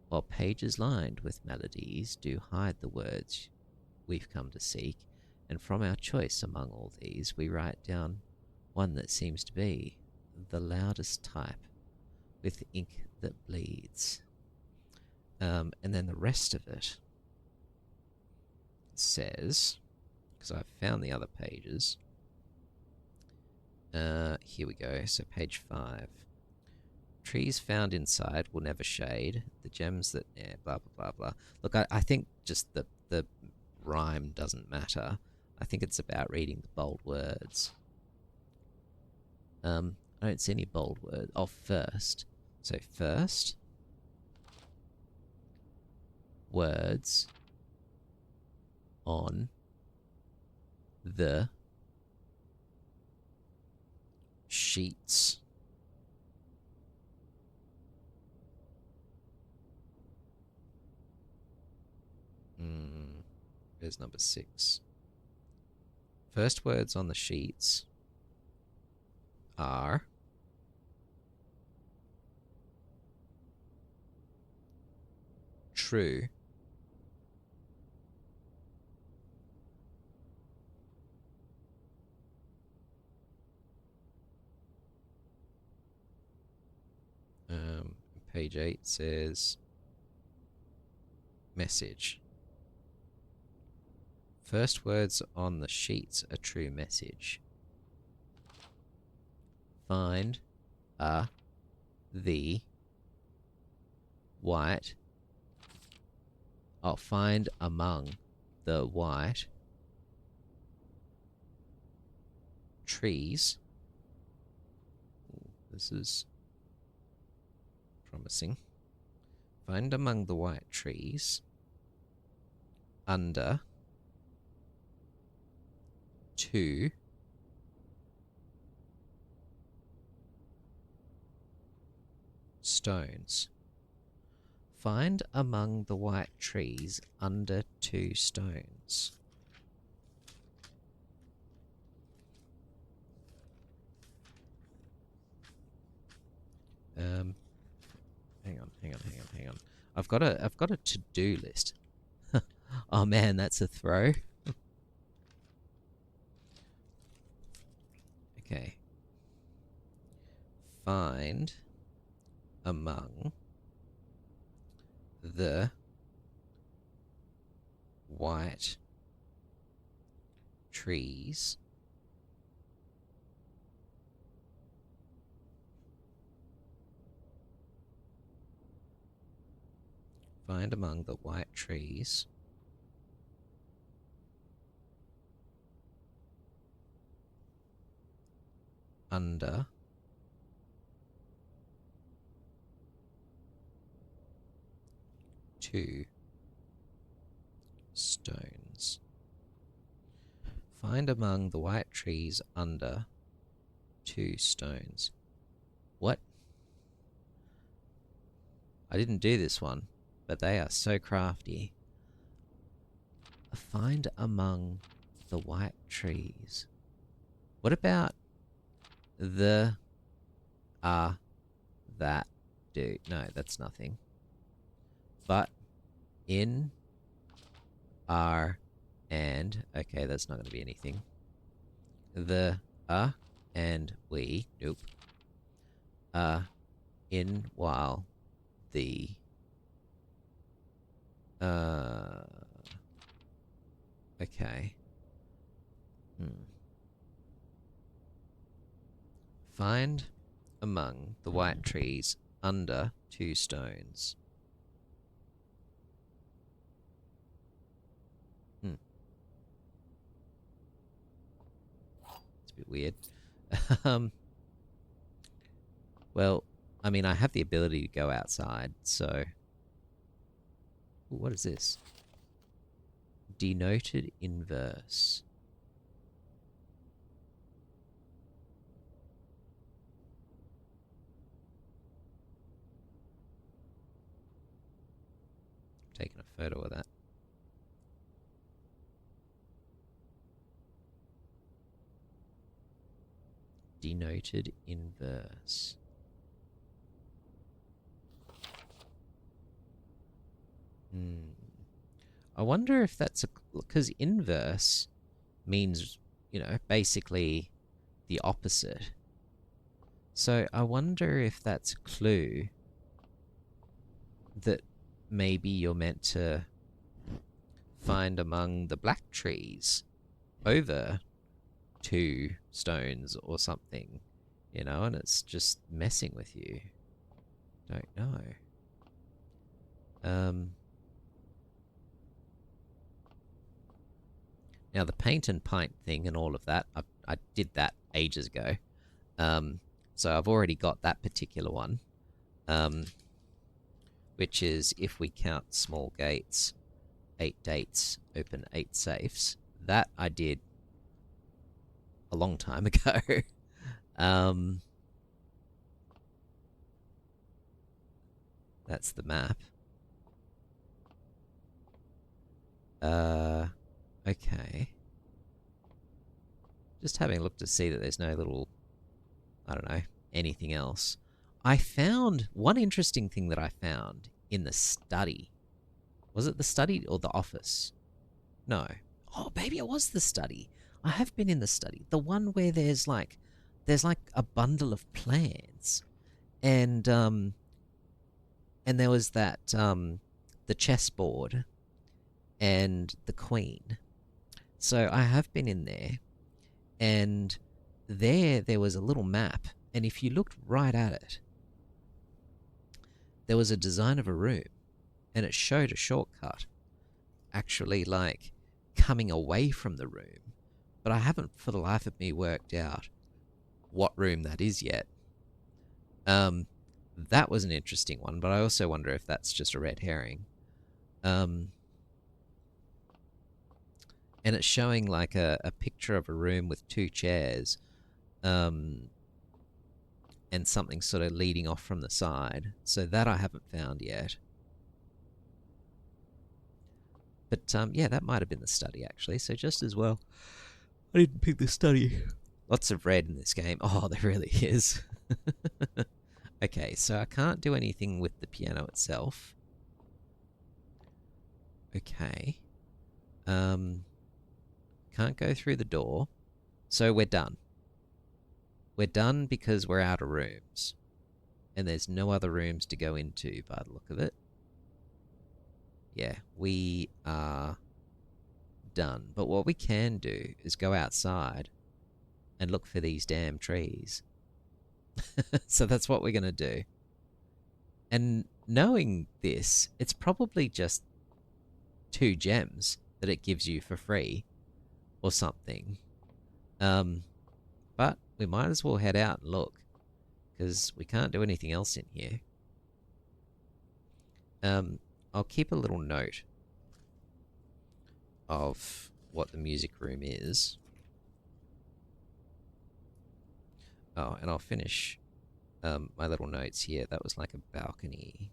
While pages lined with melodies do hide the words we've come to seek, and from our choice among all these we write down one that seems to be the loudest type with ink that bleeds. And then the rest of it says, because I've found the other pages. Here we go. So page 5. Trees found inside will never shade. The gems that... Yeah, blah, blah, blah, blah. Look, I think just the rhyme doesn't matter. I think it's about reading the bold words. I don't see any bold words. Oh, first. So first... words on the sheets. There's number 6. First words on the sheets are true, page 8 says message. First words on the sheets a true message. Find the white. I'll find among the white trees. Ooh, this is promising. Find among the white trees under 2 stones. Find among the white trees under 2 stones. Hang on. I've got a to-do list. Oh man, that's a throw. Okay. Find among the white trees find among the white trees under 2 stones. Find among the white trees under 2 stones. What? I didn't do this one, but they are so crafty. Find among the white trees. What about the that do? No, that's nothing. But in are and okay, that's not going to be anything. The and we nope. In while the okay. Find among the white trees under 2 stones. It's a bit weird. Well, I mean, I have the ability to go outside, so... Ooh, what is this? Denoted inverse. I'm taking a photo of that. Denoted inverse. I wonder if that's a... Because inverse means, you know, basically the opposite. So I wonder if that's a clue that maybe you're meant to find among the black trees over 2 stones or something, you know, and it's just messing with you. Don't know. Now the paint and pint thing and all of that, I did that ages ago. So I've already got that particular one, which is if we count small gates, 8 dates, open 8 safes. That I did a long time ago. That's the map. Okay. Just having a look to see that there's no little, I don't know, anything else. I found one interesting thing that I found in the study. Was it the study or the office? No. Oh, maybe it was the study. I have been in the study. The one where there's like a bundle of plans. And there was that the chessboard and the queen. So I have been in there, and there was a little map, and if you looked right at it, there was a design of a room, and it showed a shortcut actually like coming away from the room, but I haven't for the life of me worked out what room that is yet. That was an interesting one, but I also wonder if that's just a red herring. and it's showing like a picture of a room with two chairs, um, and something sort of leading off from the side. So that I haven't found yet. But yeah, that might have been the study actually. So just as well, I didn't pick the study. Lots of red in this game. Oh, there really is. Okay, so I can't do anything with the piano itself. Okay. Can't go through the door. So we're done. We're done because we're out of rooms. And there's no other rooms to go into by the look of it. Yeah, we are done. But what we can do is go outside and look for these damn trees. So that's what we're going to do. And knowing this, it's probably just 2 gems that it gives you for free or something. But we might as well head out and look, because we can't do anything else in here. I'll keep a little note of what the music room is. Oh, and I'll finish my little notes here. That was like a balcony.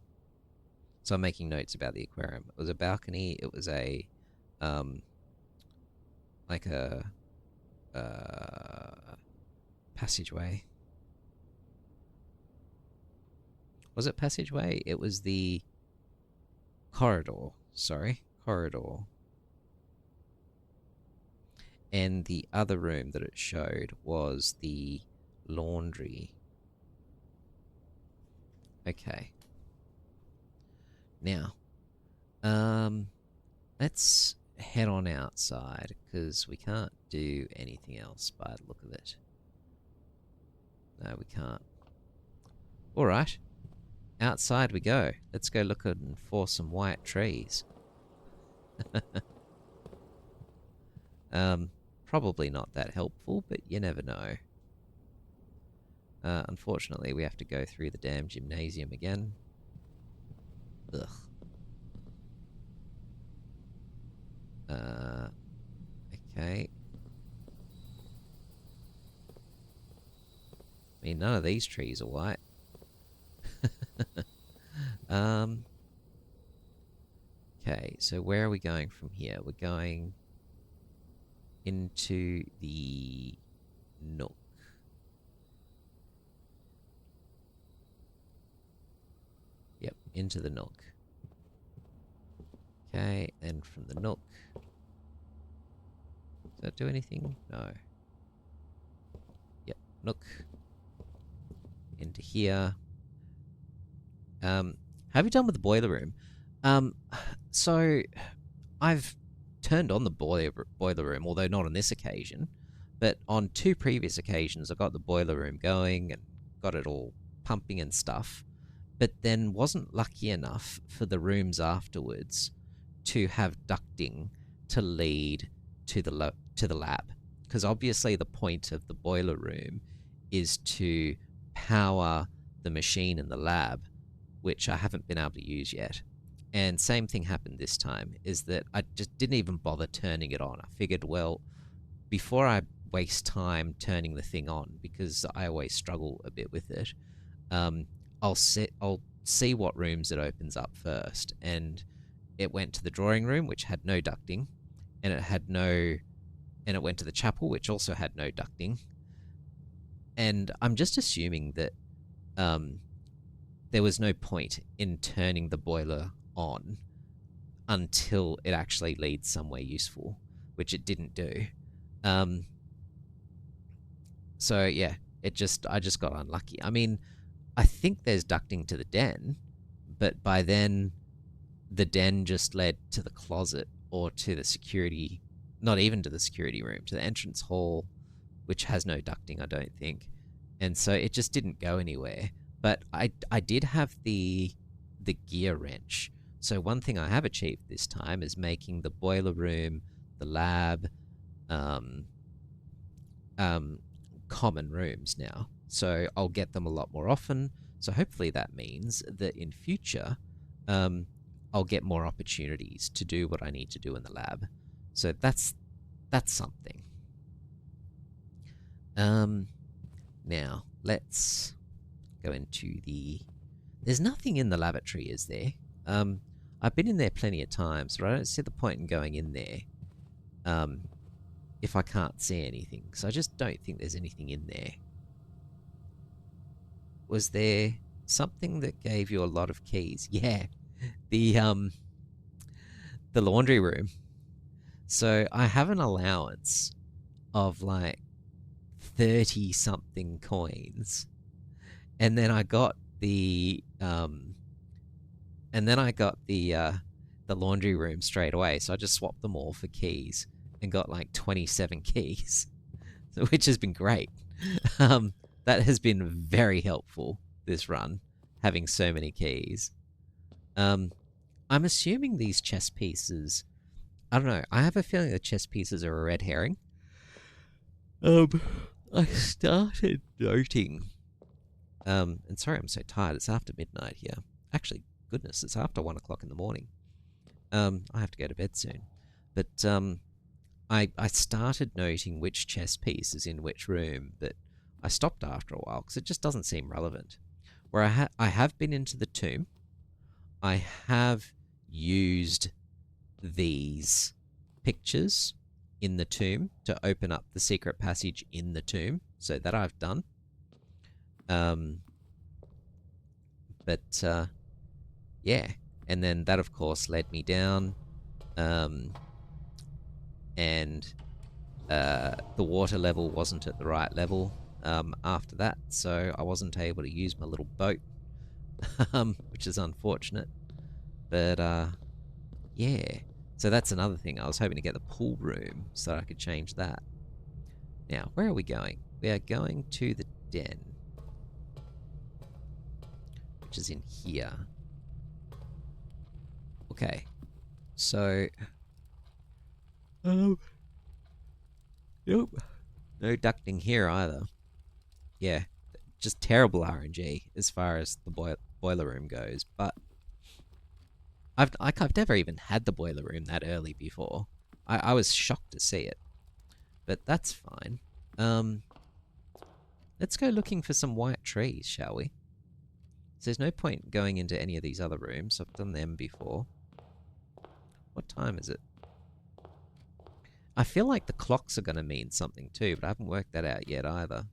So I'm making notes about the aquarium. It was a balcony. It was a like a passageway. Was it passageway? It was the corridor. Sorry, corridor. And the other room that it showed was the laundry. Okay. Now, let's head on outside, because we can't do anything else by the look of it. No, we can't. Alright. Outside we go. Let's go looking for some white trees. Probably not that helpful, but you never know. Unfortunately, we have to go through the damn gymnasium again. Ugh. Okay. I mean, none of these trees are white. Okay, so where are we going from here? We're going into the nook. Yep, into the nook. Okay, and from the nook. Does that do anything? No. Yep, nook. Into here. Have you done with the boiler room? So I've turned on the boiler room, although not on this occasion. But on 2 previous occasions, I got the boiler room going and got it all pumping and stuff. But then wasn't lucky enough for the rooms afterwards to have ducting to lead to the lab. Because obviously the point of the boiler room is to power the machine in the lab, which I haven't been able to use yet. And same thing happened this time, is that I just didn't even bother turning it on. I figured, well, before I waste time turning the thing on, because I always struggle a bit with it, I'll see what rooms it opens up first. And it went to the drawing room, which had no ducting, and it went to the chapel, which also had no ducting. And I'm just assuming that there was no point in turning the boiler on until it actually leads somewhere useful, which it didn't do. So yeah, I just got unlucky. I mean, I think there's ducting to the den, but by then the den just led to the closet or to the security, not even to the security room, to the entrance hall, which has no ducting, I don't think. And so it just didn't go anywhere. But I did have the gear wrench. So one thing I have achieved this time is making the boiler room, the lab, common rooms now. So I'll get them a lot more often. So hopefully that means that in future, I'll get more opportunities to do what I need to do in the lab. So that's that's something. Now let's go into the. There's nothing in the lavatory, is there? I've been in there plenty of times, but I don't see the point in going in there. If I can't see anything, because I just don't think there's anything in there. Was there something that gave you a lot of keys? Yeah, the laundry room. So I have an allowance of like 30 something coins, and then I got the the laundry room straight away. So I just swapped them all for keys and got like 27 keys, which has been great. That has been very helpful this run, having so many keys. I'm assuming these chess pieces. I don't know. I have a feeling the chess pieces are a red herring. I started noting. And sorry, I'm so tired. It's after midnight here. Actually, goodness, it's after 1 o'clock in the morning. I have to go to bed soon. But I started noting which chess piece is in which room, but I stopped after a while because it just doesn't seem relevant. Where I have been into the tomb, I have used these pictures in the tomb to open up the secret passage in the tomb, so that I've done. Yeah, and then that of course led me down, and the water level wasn't at the right level after that, so I wasn't able to use my little boat, which is unfortunate. But yeah, so that's another thing. I was hoping to get the pool room so that I could change that. Now, where are we going? We are going to the den, which is in here. Okay, so nope, no ducting here either. Yeah, just terrible RNG as far as the boiler room goes. But I've never even had the boiler room that early before. I was shocked to see it, but that's fine. Let's go looking for some white trees, shall we? So there's no point going into any of these other rooms. I've done them before. What time is it? I feel like the clocks are going to mean something too, but I haven't worked that out yet either.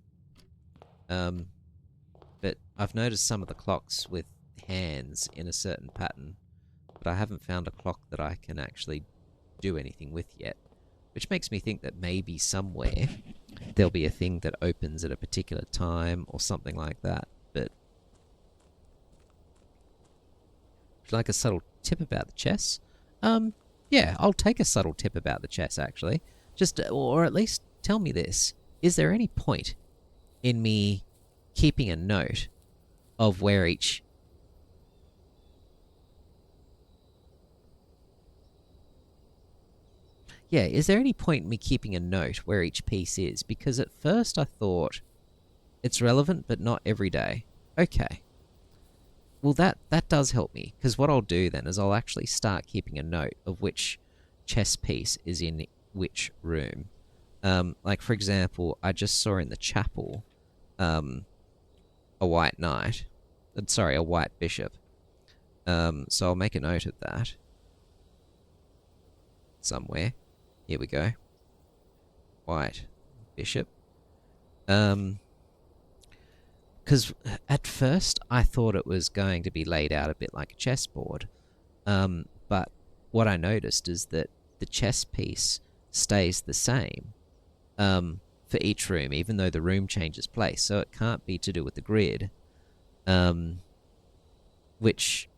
But I've noticed some of the clocks with hands in a certain pattern, but I haven't found a clock that I can actually do anything with yet, which makes me think that maybe somewhere there'll be a thing that opens at a particular time or something like that. But would you like a subtle tip about the chess? Yeah, I'll take a subtle tip about the chess, actually. Just, or at least tell me this. Is there any point in me keeping a note of where each... Yeah, is there any point in me keeping a note where each piece is? Because at first I thought it's relevant, but not every day. Okay. Well, that does help me, because what I'll do then is I'll actually start keeping a note of which chess piece is in which room. Like, for example, I just saw in the chapel a white knight. Sorry, a white bishop. So I'll make a note of that somewhere. Here we go. White bishop. Because at first I thought it was going to be laid out a bit like a chessboard. But what I noticed is that the chess piece stays the same for each room, even though the room changes place. So it can't be to do with the grid, which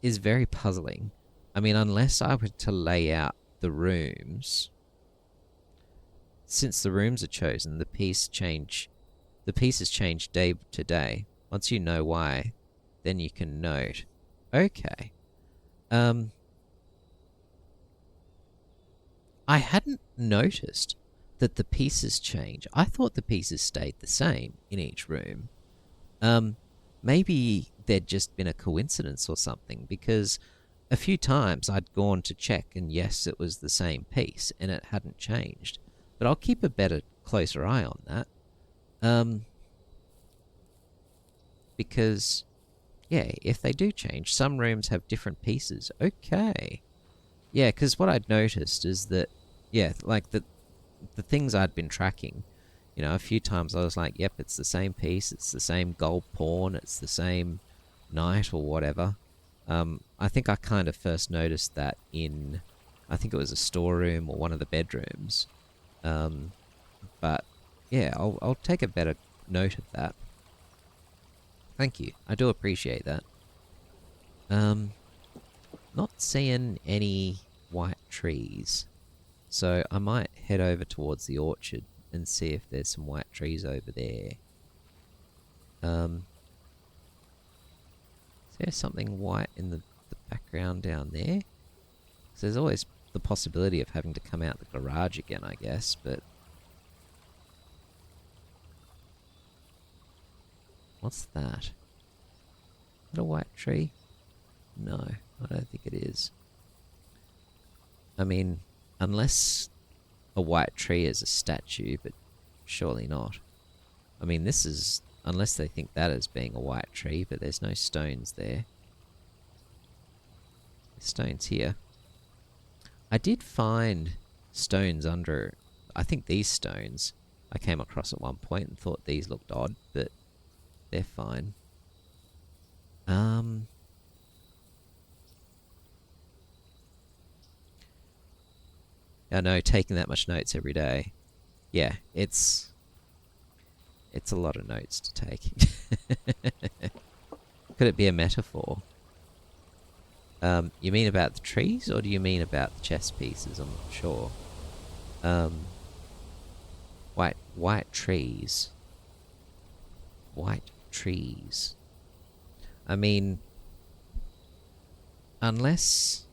is very puzzling. I mean, unless I were to lay out the rooms, since the rooms are chosen, the pieces change day to day. Once you know why, then you can note. Okay. I hadn't noticed that the pieces change. I thought the pieces stayed the same in each room. Maybe there'd just been a coincidence or something, because a few times I'd gone to check, and yes, it was the same piece, and it hadn't changed. But I'll keep a closer eye on that. Because, yeah, if they do change, some rooms have different pieces. Okay. Yeah, because what I'd noticed is that, yeah, like the things I'd been tracking, a few times I was like, yep, it's the same piece, it's the same gold pawn, it's the same knight or whatever. I think I kind of first noticed that I think it was a storeroom or one of the bedrooms. But yeah, I'll take a better note of that. Thank you. I do appreciate that. Not seeing any white trees, so I might head over towards the orchard and see if there's some white trees over there. Is there something white in the background down there? 'Cause there's always the possibility of having to come out the garage again, I guess, but... What's that? Is that a white tree? No, I don't think it is. I mean, unless a white tree is a statue, but surely not. I mean, this is... Unless they think that as being a white tree, but there's no stones there. There's stones here. I did find stones under... I think these stones I came across at one point and thought these looked odd, but they're fine. I know, taking that much notes every day. Yeah, it's a lot of notes to take. Could it be a metaphor? You mean about the trees, or do you mean about the chess pieces? I'm not sure. White trees. White trees. I mean, unless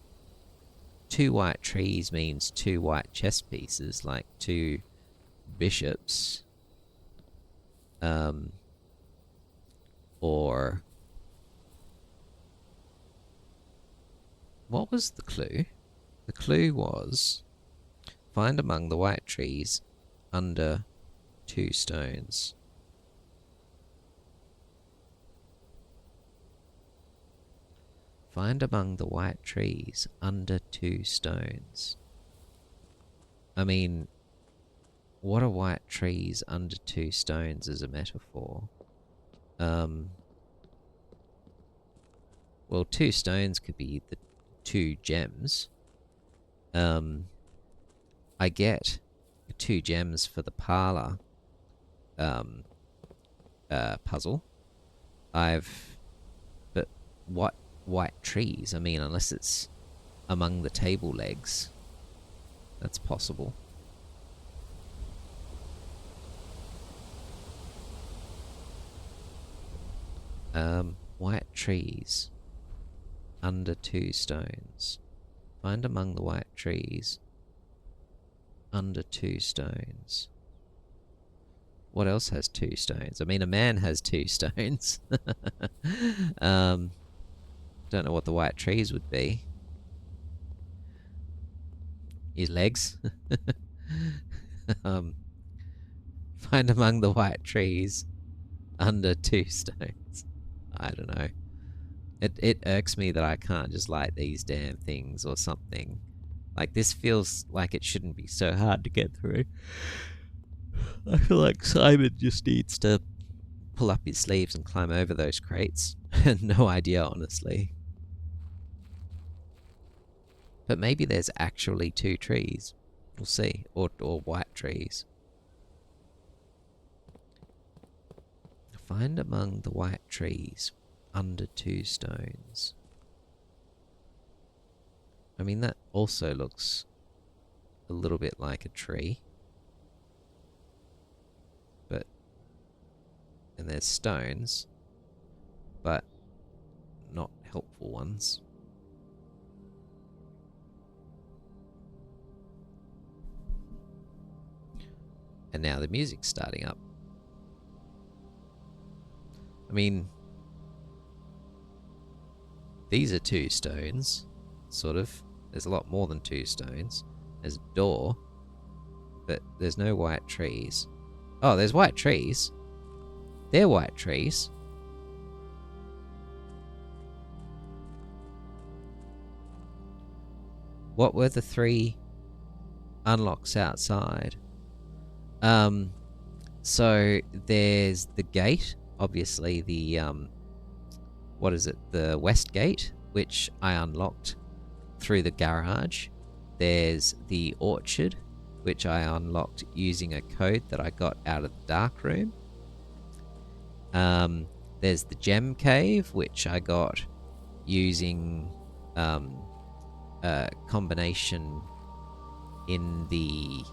two white trees means two white chess pieces, like two bishops, or... What was the clue? The clue was find among the white trees under two stones. Find among the white trees under two stones. I mean, what are white trees under two stones as a metaphor? Well, two stones could be the two gems. I get 2 gems for the parlor puzzle. But what white trees? I mean, unless it's among the table legs, that's possible. White trees under 2 stones. Find among the white trees under 2 stones. What else has 2 stones? I mean, a man has 2 stones. Don't know what the white trees would be. His legs. Find among the white trees under 2 stones. I don't know. It irks me that I can't just light these damn things or something. Like, this feels like it shouldn't be so hard to get through. I feel like Simon just needs to pull up his sleeves and climb over those crates. No idea, honestly. But maybe there's actually 2 trees. We'll see. Or white trees. Find among the white trees under 2 stones. I mean, that also looks a little bit like a tree. But... and there's stones, but not helpful ones. And now the music's starting up. I mean, these are 2 stones. sort of. There's a lot more than 2 stones. There's a door, but there's no white trees. Oh, there's white trees. They're white trees. What were the 3 unlocks outside? So there's the gate, obviously the what is it? The west gate, which I unlocked through the garage. There's the orchard, which I unlocked using a code that I got out of the dark room. There's the gem cave, which I got using a combination in the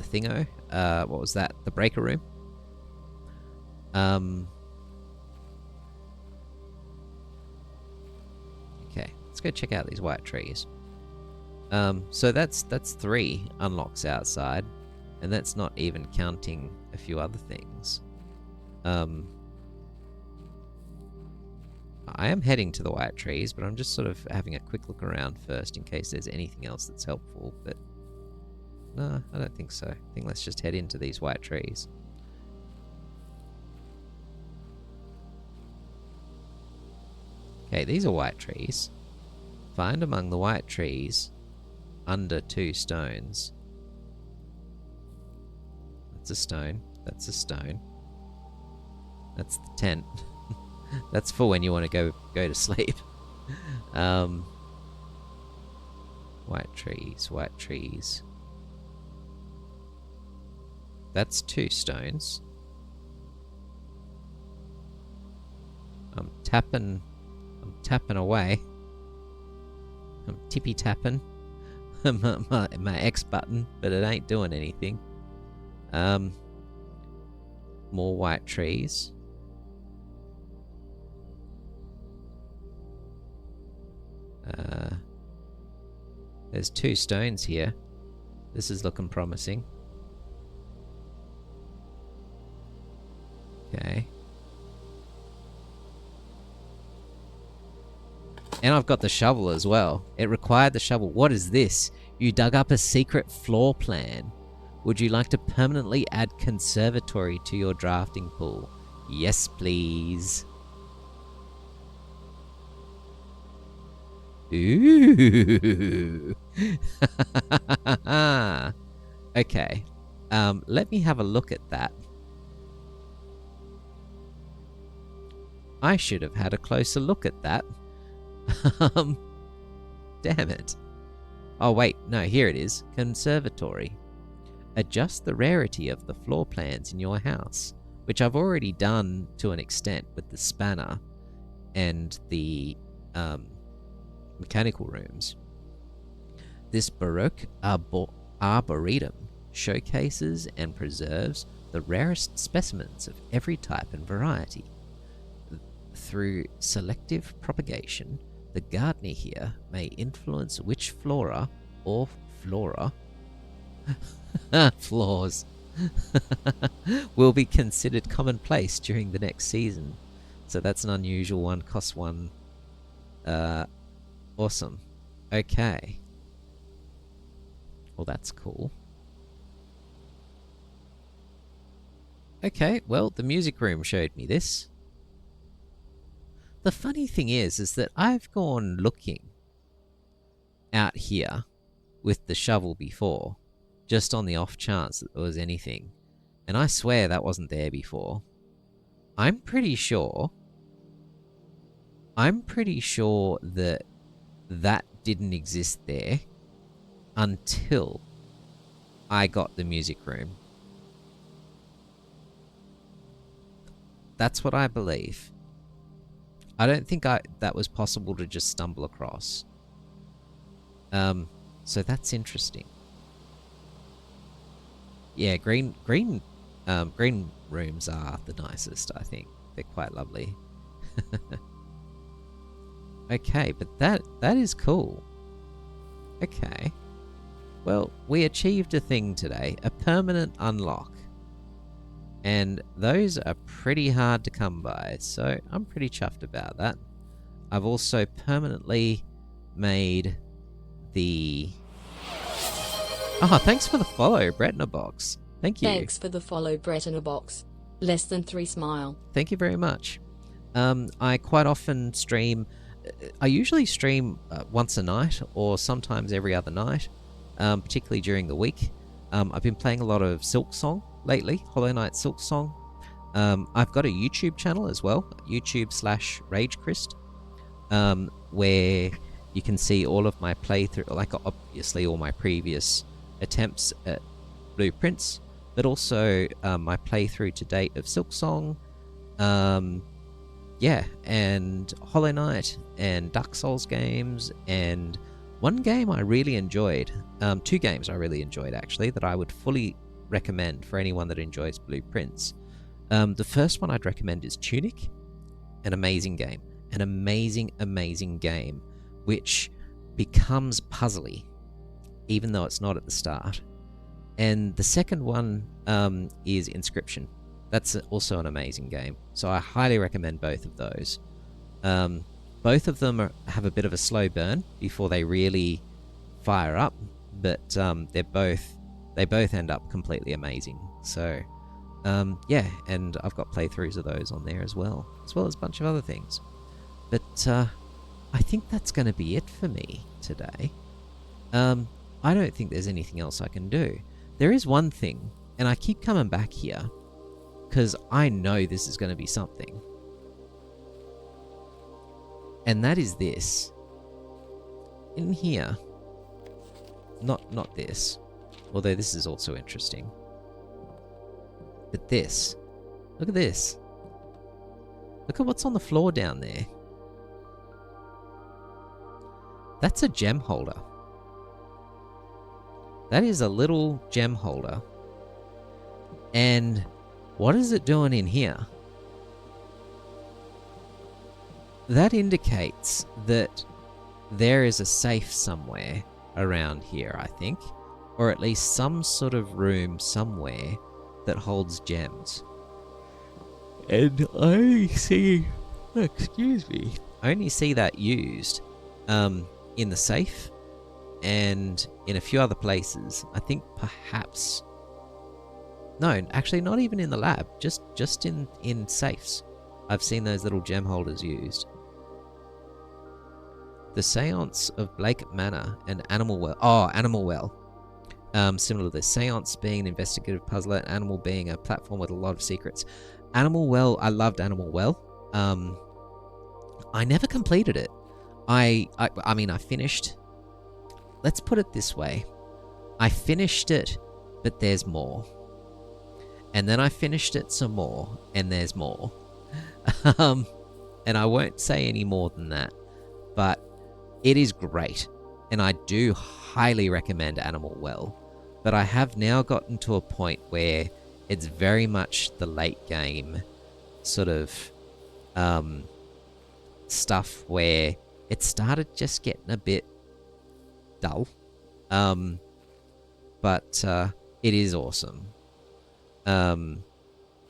thingo. What was that? The breaker room. Okay, let's go check out these white trees. So that's 3 unlocks outside, and that's not even counting a few other things. I am heading to the white trees, but I'm just sort of having a quick look around first in case there's anything else that's helpful, but no, I don't think so. I think let's just head into these white trees. Okay, these are white trees. Find among the white trees under 2 stones. That's a stone. That's a stone. That's the tent. That's for when you want to go to sleep. White trees, white trees. That's 2 stones. I'm tapping away. I'm tippy tapping my X button, but it ain't doing anything. More white trees. There's 2 stones here. This is looking promising. Okay. And I've got the shovel as well. It required the shovel. What is this? You dug up a secret floor plan. Would you like to permanently add Conservatory to your drafting pool? Yes, please. Ooh. Okay. Let me have a look at that. I should have had a closer look at that. Damn it. Oh, wait. No, here it is. Conservatory. Adjust the rarity of the floor plans in your house, which I've already done to an extent with the spanner and the mechanical rooms. This Baroque arboretum showcases and preserves the rarest specimens of every type and variety. Through selective propagation, the gardener here may influence which flora or flora floors will be considered commonplace during the next season. So that's an unusual one, costs 1. Awesome. Okay. Well, that's cool. Okay, well, the music room showed me this. The funny thing is that I've gone looking out here with the shovel before, just on the off chance that there was anything, and I swear that wasn't there before. I'm pretty sure that that didn't exist there until I got the music room. That's what I believe. I don't think that was possible to just stumble across. So that's interesting. Yeah, green rooms are the nicest, I think. They're quite lovely. Okay, but that is cool. Okay. Well, we achieved a thing today. A permanent unlock. And those are pretty hard to come by, so I'm pretty chuffed about that. I've also permanently made the... Oh, thanks for the follow, Brett in a Box. Thank you. Thanks for the follow, Brett in a Box. Less than 3 smile. Thank you very much. I quite often stream... I usually stream once a night or sometimes every other night, particularly during the week. I've been playing a lot of Silksong lately, Hollow Knight Silksong. I've got a YouTube channel as well, YouTube/RageChrist, where you can see all of my playthrough, like obviously all my previous attempts at blueprints, but also my playthrough to date of Silksong, yeah, and Hollow Knight and Dark Souls games, and one game I really enjoyed, 2 games I really enjoyed actually, that I would fully recommend for anyone that enjoys blueprints. The first one I'd recommend is Tunic, an amazing game, amazing game, which becomes puzzly, even though it's not at the start. And the second one is Inscription. That's also an amazing game, so I highly recommend both of those. Both of them have a bit of a slow burn before they really fire up, but they both end up completely amazing. So yeah, and I've got playthroughs of those on there as well as a bunch of other things. But I think that's going to be it for me today. I don't think there's anything else I can do. There is one thing, and I keep coming back here because I know this is going to be something. And that is this. In here, not this, although this is also interesting. But this. Look at this. Look at what's on the floor down there. That's a gem holder. That is a little gem holder. And what is it doing in here? That indicates that there is a safe somewhere around here, I think. Or at least some sort of room somewhere that holds gems. And I only see... excuse me. I only see that used in the safe and in a few other places. I think perhaps... No, actually not even in the lab. Just in safes. I've seen those little gem holders used. The Seance of Blake Manor and Animal Well. Oh, Animal Well. Similar to this. Seance being an investigative puzzler, and Animal being a platform with a lot of secrets. Animal Well, I loved Animal Well. I never completed it. I mean, I finished... Let's put it this way. I finished it, but there's more. And then I finished it some more, and there's more. And I won't say any more than that. But it is great. And I do highly recommend Animal Well. But I have now gotten to a point where it's very much the late game sort of stuff where it started just getting a bit dull. But it is awesome.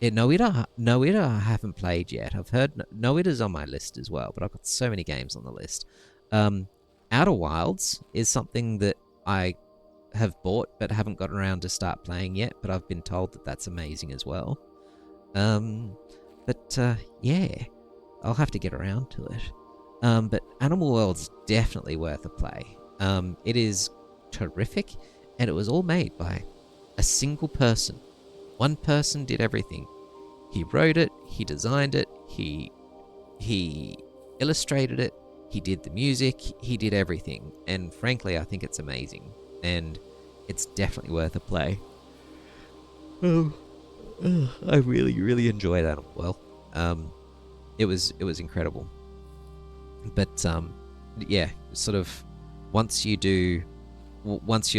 Noita I haven't played yet. I've heard Noita's on my list as well, but I've got so many games on the list. Outer Wilds is something that I have bought but haven't gotten around to start playing yet, but I've been told that that's amazing as well. Yeah, I'll have to get around to it. But Animal World's definitely worth a play. It is terrific, and it was all made by a single person. One person did everything. He wrote it, he designed it, he illustrated it, he did the music, he did everything. And frankly, I think it's amazing. And it's definitely worth a play. I really enjoyed Animal Well. It was incredible. But yeah, sort of once you're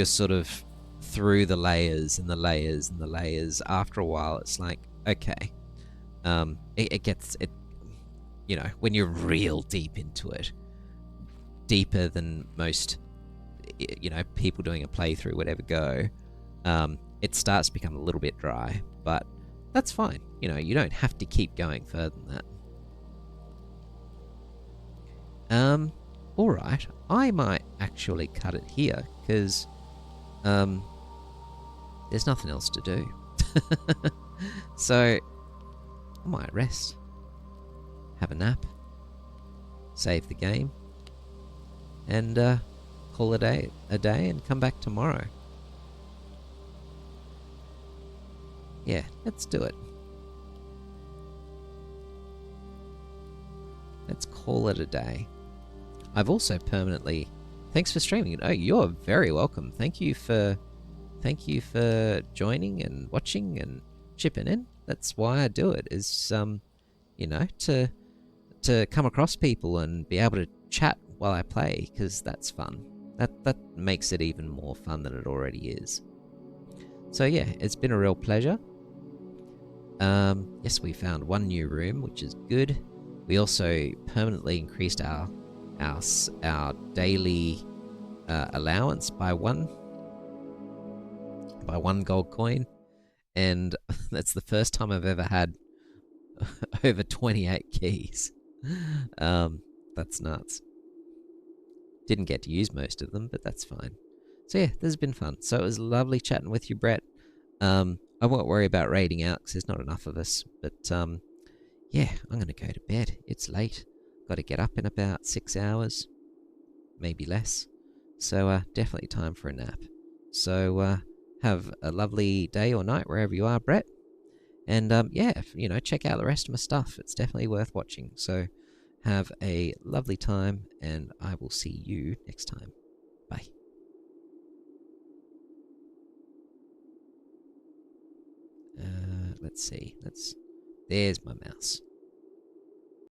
sort of through the layers and the layers and the layers, after a while it's like, okay, it gets, you know, when you're real deep into it, deeper than most, you know, people doing a playthrough would ever go, it starts to become a little bit dry. But that's fine. You know, you don't have to keep going further than that. All right. I might actually cut it here because there's nothing else to do. So I might rest, have a nap, save the game, and call it a day and come back tomorrow. Yeah, let's do it. Let's call it a day. I've also permanently... Thanks for streaming. Oh, you're very welcome. Thank you for joining and watching and chipping in. That's why I do it, is you know, to come across people and be able to chat while I play, because that's fun. That makes it even more fun than it already is. So yeah, it's been a real pleasure. Yes, we found one new room, which is good. We also permanently increased our daily allowance by one gold coin, and that's the first time I've ever had over 28 keys. That's nuts. Didn't get to use most of them, but that's fine. So yeah, this has been fun. So it was lovely chatting with you, Brett. I won't worry about raiding out because there's not enough of us. But yeah, I'm going to go to bed. It's late. Got to get up in about 6 hours, maybe less. So definitely time for a nap. So have a lovely day or night wherever you are, Brett. And yeah, you know, check out the rest of my stuff. It's definitely worth watching. So have a lovely time, and I will see you next time. Bye. Let's see. There's my mouse.